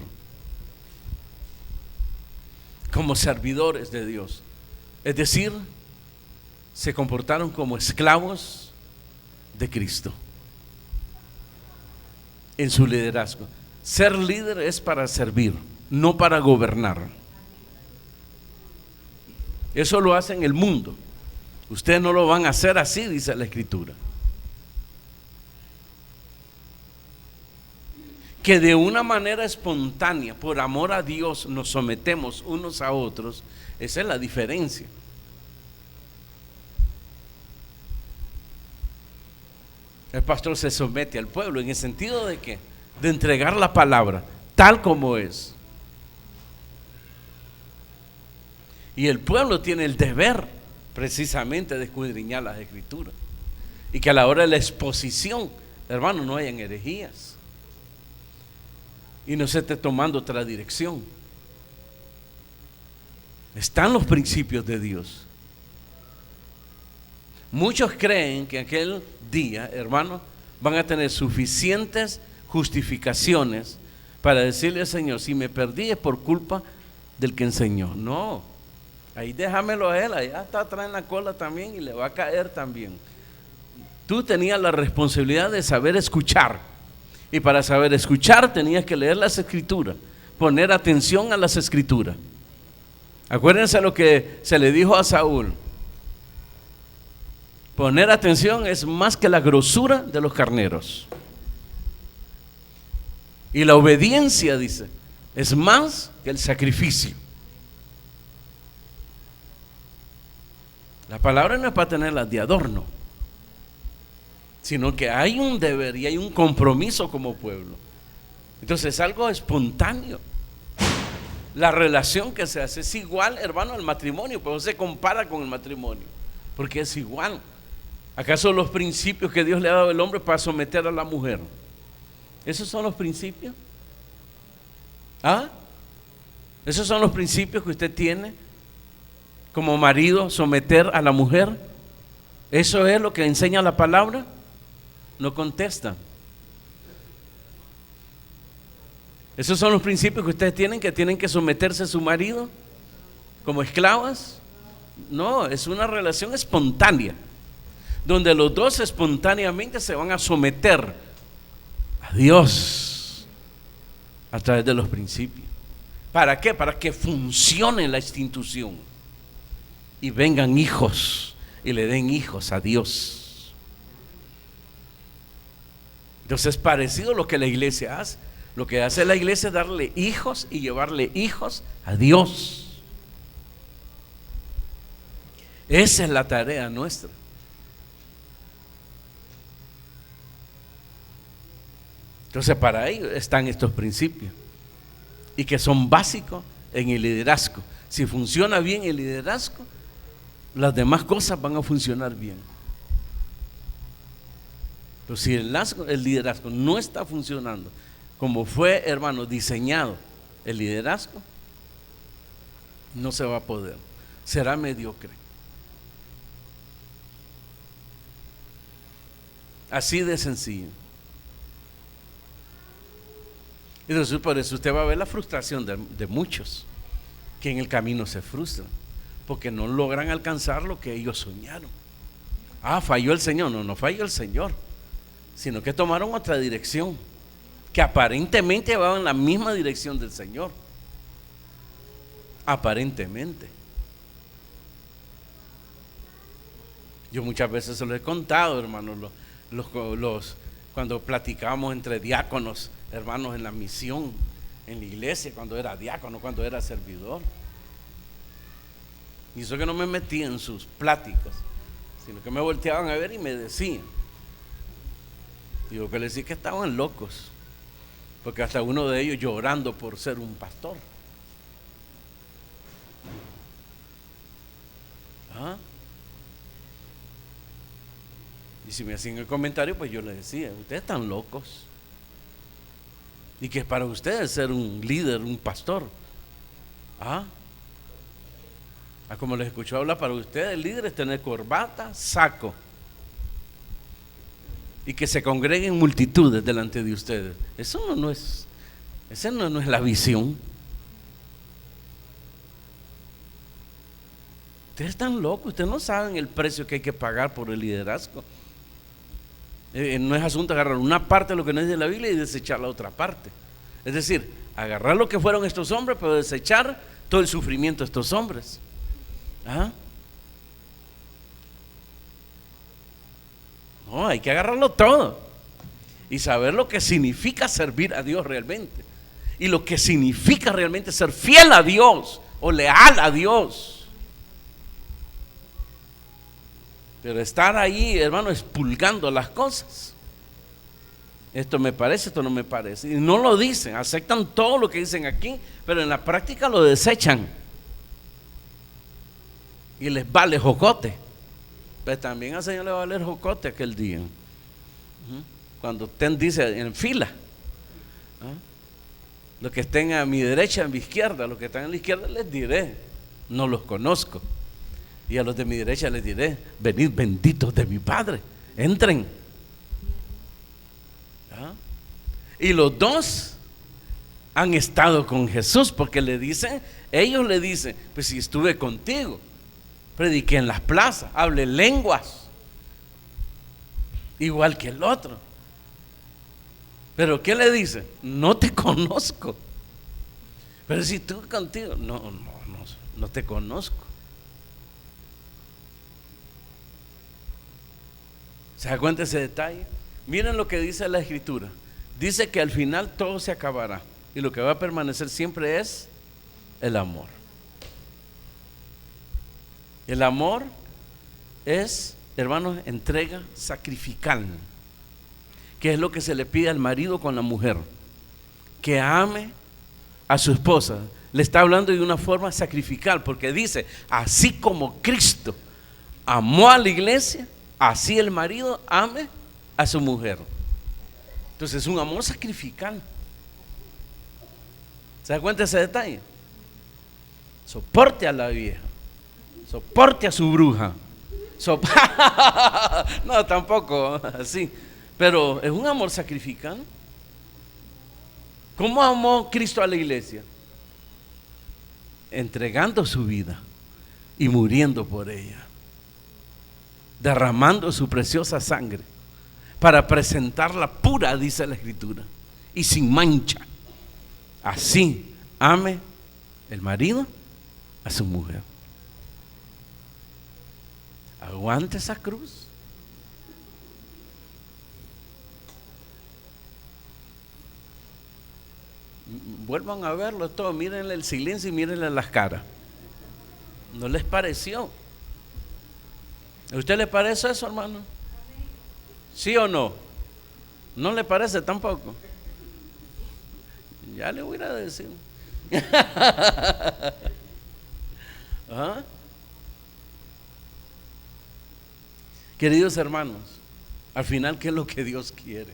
como servidores de Dios. Es decir, se comportaron como esclavos de Cristo en su liderazgo. Ser líder es para servir, no para gobernar. Eso lo hace en el mundo. Ustedes no lo van a hacer así, dice la Escritura. Que de una manera espontánea, por amor a Dios, nos sometemos unos a otros. Esa es la diferencia. El pastor se somete al pueblo en el sentido de que de entregar la palabra tal como es. Y el pueblo tiene el deber precisamente de escudriñar las Escrituras, y que a la hora de la exposición, hermano, no hayan herejías y no se esté tomando otra dirección. Están los principios de Dios. Muchos creen que aquel día, hermano, van a tener suficientes justificaciones para decirle al Señor, si me perdí es por culpa del que enseñó. No, ahí déjamelo a él, allá está atrás en la cola también y le va a caer también. Tú tenías la responsabilidad de saber escuchar, y para saber escuchar tenías que leer las Escrituras, poner atención a las Escrituras. Acuérdense lo que se le dijo a Saúl: Poner atención es más que la grosura de los carneros. Y la obediencia, dice, es más que el sacrificio. La palabra no es para tenerla de adorno, sino que hay un deber y hay un compromiso como pueblo. Entonces es algo espontáneo. La relación que se hace es igual, hermano, al matrimonio, pero se compara con el matrimonio, porque es igual. ¿Acaso los principios que Dios le ha dado al hombre para someter a la mujer? ¿Esos son los principios? ¿Ah? ¿Esos son los principios que usted tiene como marido, someter a la mujer? ¿Eso es lo que enseña la palabra? No contesta. ¿Esos son los principios que ustedes tienen que someterse a su marido como esclavas? No, es una relación espontánea, donde los dos espontáneamente se van a someter a Dios a través de los principios. ¿Para qué? Para que funcione la institución y vengan hijos y le den hijos a Dios. Entonces es parecido a lo que la iglesia hace. Lo que hace la iglesia es darle hijos y llevarle hijos a Dios. Esa es la tarea nuestra. Entonces para ello están estos principios y que son básicos en el liderazgo. Si funciona bien el liderazgo, las demás cosas van a funcionar bien. Pero si el liderazgo no está funcionando como fue, hermano, diseñado el liderazgo, no se va a poder, será mediocre. Así de sencillo. Entonces por eso usted va a ver la frustración de muchos que en el camino se frustran porque no logran alcanzar lo que ellos soñaron. Falló el Señor. No falló el Señor, sino que tomaron otra dirección que aparentemente va en la misma dirección del Señor. Aparentemente. Yo muchas veces se lo he contado, hermanos, cuando platicábamos entre diáconos, hermanos, en la misión, en la iglesia, cuando era diácono, cuando era servidor. Y eso que no me metí en sus pláticas, sino que me volteaban a ver y me decían. Digo que les decía que estaban locos, porque hasta uno de ellos llorando por ser un pastor. Y si me hacían el comentario, pues yo les decía: ustedes están locos. Y que es para ustedes ser un líder, un pastor. Como les escucho hablar, para ustedes el líder es tener corbata, saco, y que se congreguen multitudes delante de ustedes. Esa no es la visión. Ustedes están locos, ustedes no saben el precio que hay que pagar por el liderazgo. No es asunto de agarrar una parte de lo que no es de la Biblia y desechar la otra parte. Es decir, agarrar lo que fueron estos hombres, pero desechar todo el sufrimiento de estos hombres. No, hay que agarrarlo todo y saber lo que significa servir a Dios realmente, y lo que significa realmente ser fiel a Dios o leal a Dios. Pero estar ahí, hermano, expulgando las cosas. Esto me parece, esto no me parece. Y no lo dicen, aceptan todo lo que dicen aquí, pero en la práctica lo desechan. Y les vale jocote. Pero también al Señor le va a valer jocote aquel día. Cuando usted dice en fila, los que estén a mi derecha, a mi izquierda, los que están a la izquierda les diré: no los conozco. Y a los de mi derecha les diré: venid benditos de mi Padre, entren. Y los dos han estado con Jesús, porque ellos le dicen: pues si estuve contigo, prediqué en las plazas, hablé lenguas, igual que el otro. Pero ¿qué le dice? No te conozco. Pero si estuve contigo, no te conozco. ¿Se da cuenta ese detalle? Miren lo que dice la Escritura. Dice que al final todo se acabará y lo que va a permanecer siempre es el amor. El amor es, hermanos, entrega sacrificial, que es lo que se le pide al marido con la mujer, que ame a su esposa. Le está hablando de una forma sacrificial, porque dice, así como Cristo amó a la iglesia, así el marido ame a su mujer. Entonces es un amor sacrificial. ¿Se da cuenta de ese detalle? Soporte a la vieja, soporte a su bruja. No, tampoco así, pero es un amor sacrificial. ¿Cómo amó Cristo a la iglesia? Entregando su vida y muriendo por ella, derramando su preciosa sangre para presentarla pura, dice la Escritura, y sin mancha. Así ame el marido a su mujer. Aguante esa cruz. Vuelvan a verlo todo, mírenle el silencio y mírenle las caras. ¿No les pareció? ¿A usted le parece eso, hermano? ¿Sí o no? ¿No le parece tampoco? Ya le voy a decir. ¿Ah? Queridos hermanos, al final, ¿qué es lo que Dios quiere?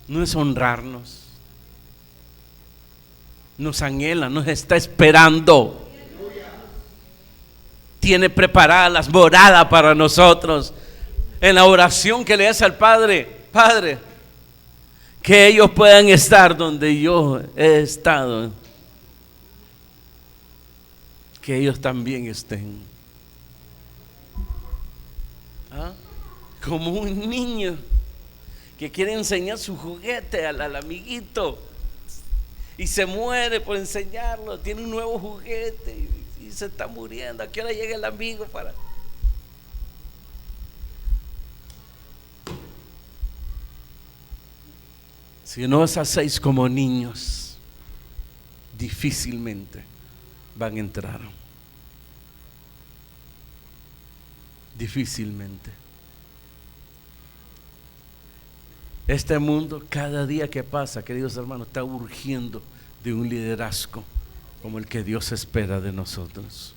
No es honrarnos. Nos anhela, nos está esperando. Tiene preparadas las moradas para nosotros. En la oración que le hace al Padre, Padre, que ellos puedan estar donde yo he estado, que ellos también estén. ¿Ah? Como un niño que quiere enseñar su juguete al amiguito y se muere por enseñarlo. Tiene un nuevo juguete y se está muriendo. ¿A qué hora llega el amigo para? Si no os hacéis como niños, difícilmente van a entrar. Difícilmente. Este mundo, cada día que pasa, queridos hermanos, está urgiendo de un liderazgo como el que Dios espera de nosotros.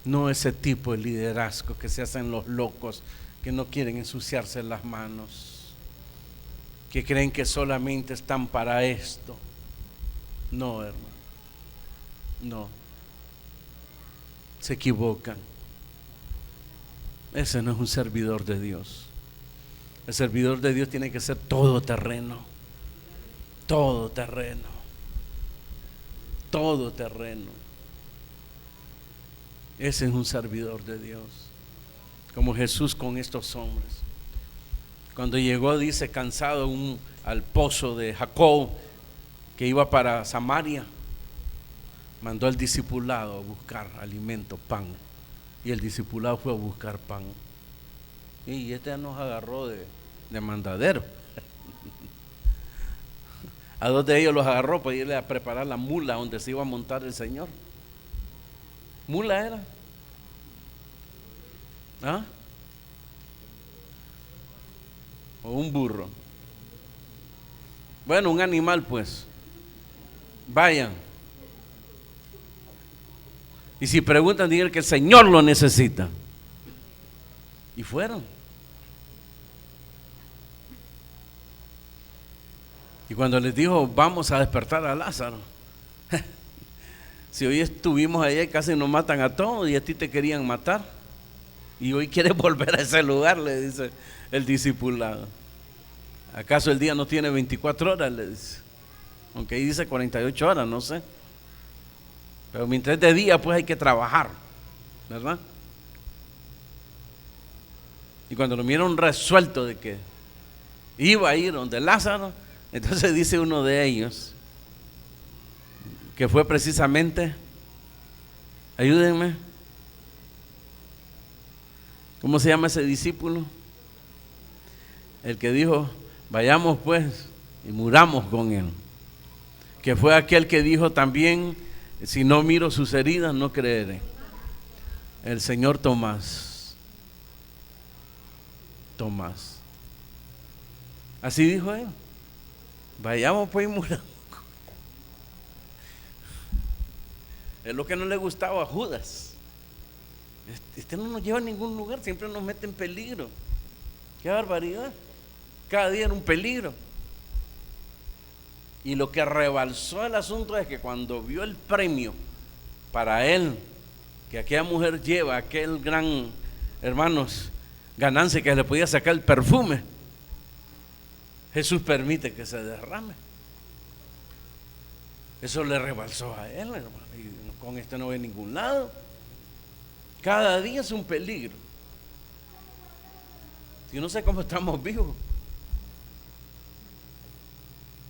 No ese tipo de liderazgo que se hacen los locos, que no quieren ensuciarse las manos, que creen que solamente están para esto. No, hermano, no, se equivocan. Ese no es un servidor de Dios. El servidor de Dios tiene que ser todoterreno, todoterreno, todoterreno. Ese es un servidor de Dios, como Jesús con estos hombres. Cuando llegó, dice, cansado al pozo de Jacob, que iba para Samaria, mandó al discipulado a buscar alimento, pan. Y el discipulado fue a buscar pan. Y este nos agarró de mandadero. A dos de ellos los agarró para irle a preparar la mula donde se iba a montar el Señor. ¿Mula era? ¿Ah? ¿O un burro? Bueno, un animal pues. Vayan. Y si preguntan, digan que el Señor lo necesita. Y fueron. Y cuando les dijo, vamos a despertar a Lázaro. Si hoy estuvimos allá y casi nos matan a todos y a ti te querían matar. Y hoy quieres volver a ese lugar, le dice el discipulado. ¿Acaso el día no tiene 24 horas? Le dice. Aunque ahí dice 48 horas, no sé. Pero mientras es de día, pues hay que trabajar, ¿verdad? Y cuando lo vieron resuelto de que iba a ir donde Lázaro, entonces dice uno de ellos, que fue precisamente, ayúdenme, ¿cómo se llama ese discípulo? el que dijo, vayamos pues y muramos con él. Que fue aquel que dijo también, si no miro sus heridas, no creeré. El señor Tomás. Así dijo él. Vayamos pues y muramos. Es lo que no le gustaba a Judas. Este no nos lleva a ningún lugar, siempre nos mete en peligro. Qué barbaridad. Cada día era un peligro. Y lo que rebalsó el asunto es que cuando vio el premio para él, que aquella mujer lleva, aquel gran, hermanos, ganancia que le podía sacar el perfume, Jesús permite que se derrame. Eso le rebalsó a él, hermano. Y con esto no ve ningún lado. Cada día es un peligro. Yo no sé cómo estamos vivos.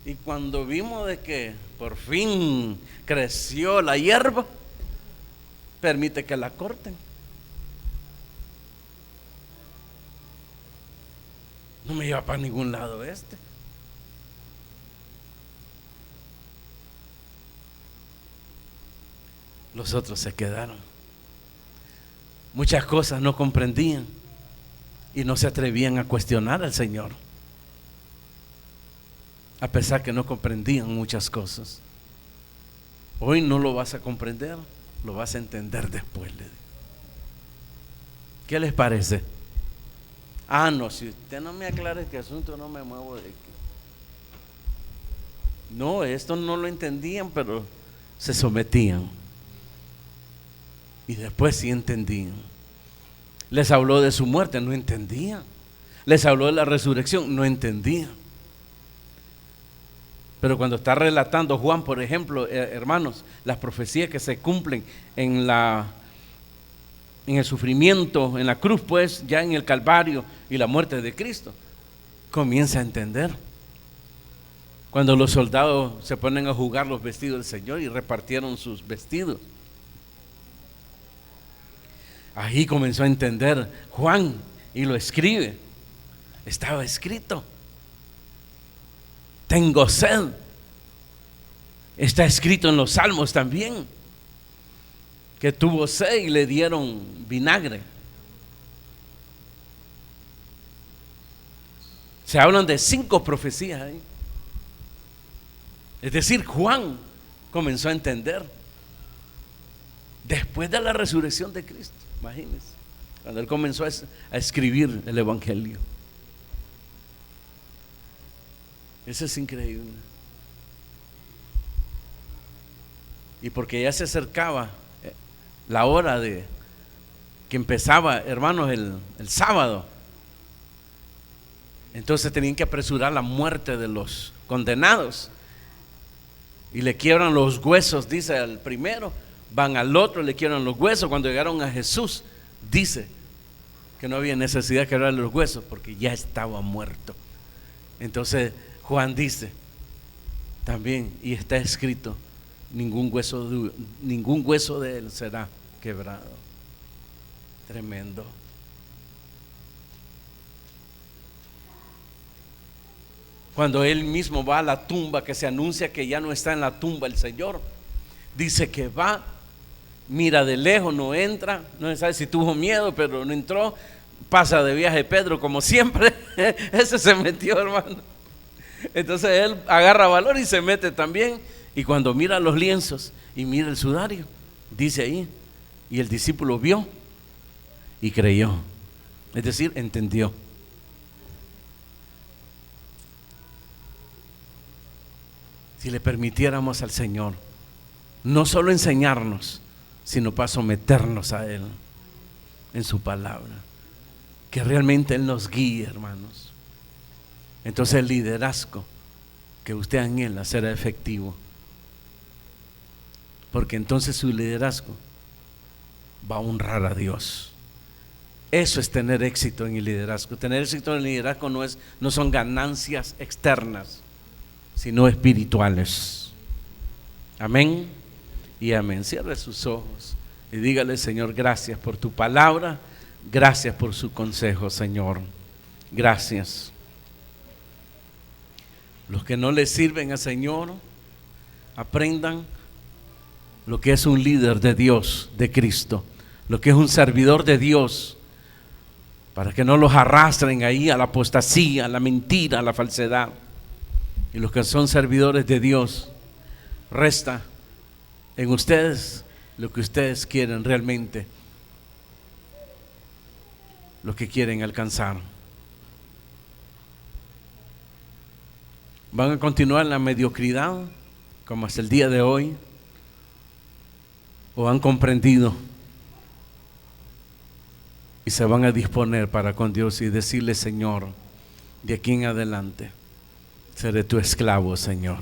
Y cuando vimos de que por fin creció la hierba, permite que la corten. No me lleva para ningún lado este. Los otros se quedaron. Muchas cosas no comprendían y no se atrevían a cuestionar al Señor, a pesar que no comprendían muchas cosas. Hoy no lo vas a comprender, lo vas a entender después. ¿Qué les parece? No, si usted no me aclara este asunto, no me muevo de aquí. No, esto no lo entendían, pero se sometían. Y después sí entendían. Les habló de su muerte, no entendían. Les habló de la resurrección, no entendían. Pero cuando está relatando Juan, por ejemplo, hermanos, las profecías que se cumplen en el sufrimiento, en la cruz, pues, ya en el Calvario y la muerte de Cristo, comienza a entender. Cuando los soldados se ponen a jugar los vestidos del Señor y repartieron sus vestidos, ahí comenzó a entender Juan y lo escribe. Estaba escrito. Tengo sed. Está escrito en los Salmos también, que tuvo sed y le dieron vinagre. Se hablan de 5 profecías ahí. Es decir, Juan comenzó a entender después de la resurrección de Cristo. Imagínense, cuando él comenzó a escribir el Evangelio. Eso es increíble. Y porque ya se acercaba la hora de que empezaba, hermanos, el sábado, entonces tenían que apresurar la muerte de los condenados. Y le quiebran los huesos, dice al primero, van al otro, le quiebran los huesos. Cuando llegaron a Jesús, dice que no había necesidad de quebrarle los huesos porque ya estaba muerto. Entonces Juan dice también, y está escrito, ningún hueso de él será quebrado. Tremendo. Cuando él mismo va a la tumba, que se anuncia que ya no está en la tumba el Señor, dice que va, mira de lejos, no entra, no se sabe si tuvo miedo, pero no entró. Pasa de viaje Pedro como siempre. Ese se metió, hermano. Entonces él agarra valor y se mete también. Y cuando mira los lienzos y mira el sudario, dice ahí, y el discípulo vio y creyó, es decir, entendió. Si le permitiéramos al Señor no solo enseñarnos, sino para someternos a Él en su palabra, que realmente Él nos guíe, hermanos, entonces el liderazgo que usted anhela será efectivo, porque entonces su liderazgo va a honrar a Dios. Eso es tener éxito en el liderazgo. Tener éxito en el liderazgo no son ganancias externas, sino espirituales. Amén y amén. Cierre sus ojos y dígale: Señor, gracias por tu palabra, gracias por su consejo, Señor. Gracias. Los que no le sirven al Señor, aprendan lo que es un líder de Dios, de Cristo, lo que es un servidor de Dios, para que no los arrastren ahí a la apostasía, a la mentira, a la falsedad. Y los que son servidores de Dios, resta en ustedes lo que ustedes quieren realmente, lo que quieren alcanzar. ¿Van a continuar en la mediocridad como hasta el día de hoy? ¿O han comprendido y se van a disponer para con Dios y decirle: Señor, de aquí en adelante seré tu esclavo, Señor?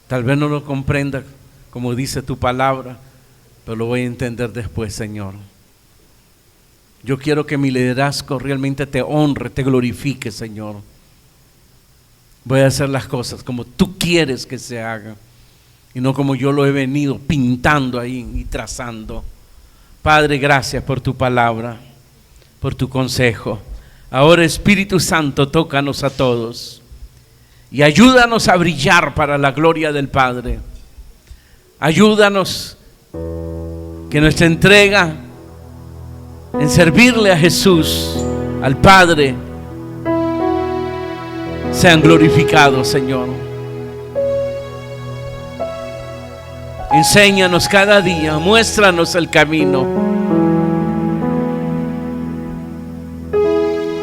Tal vez no lo comprenda como dice tu palabra, pero lo voy a entender después, Señor. Yo quiero que mi liderazgo realmente te honre, te glorifique, Señor. Voy a hacer las cosas como tú quieres que se hagan y no como yo lo he venido pintando ahí y trazando. Padre, gracias por tu palabra, por tu consejo. Ahora, Espíritu Santo, tócanos a todos y ayúdanos a brillar para la gloria del Padre. Ayúdanos que nuestra entrega en servirle a Jesús, al Padre, sean glorificados, Señor. Enséñanos cada día, muéstranos el camino,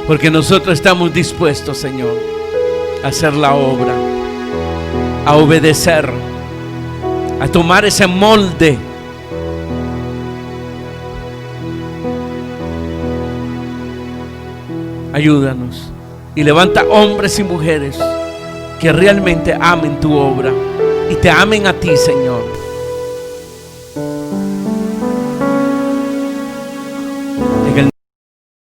porque nosotros estamos dispuestos, Señor, a hacer la obra, a obedecer, a tomar ese molde. Ayúdanos y levanta hombres y mujeres que realmente amen tu obra y te amen a ti, Señor.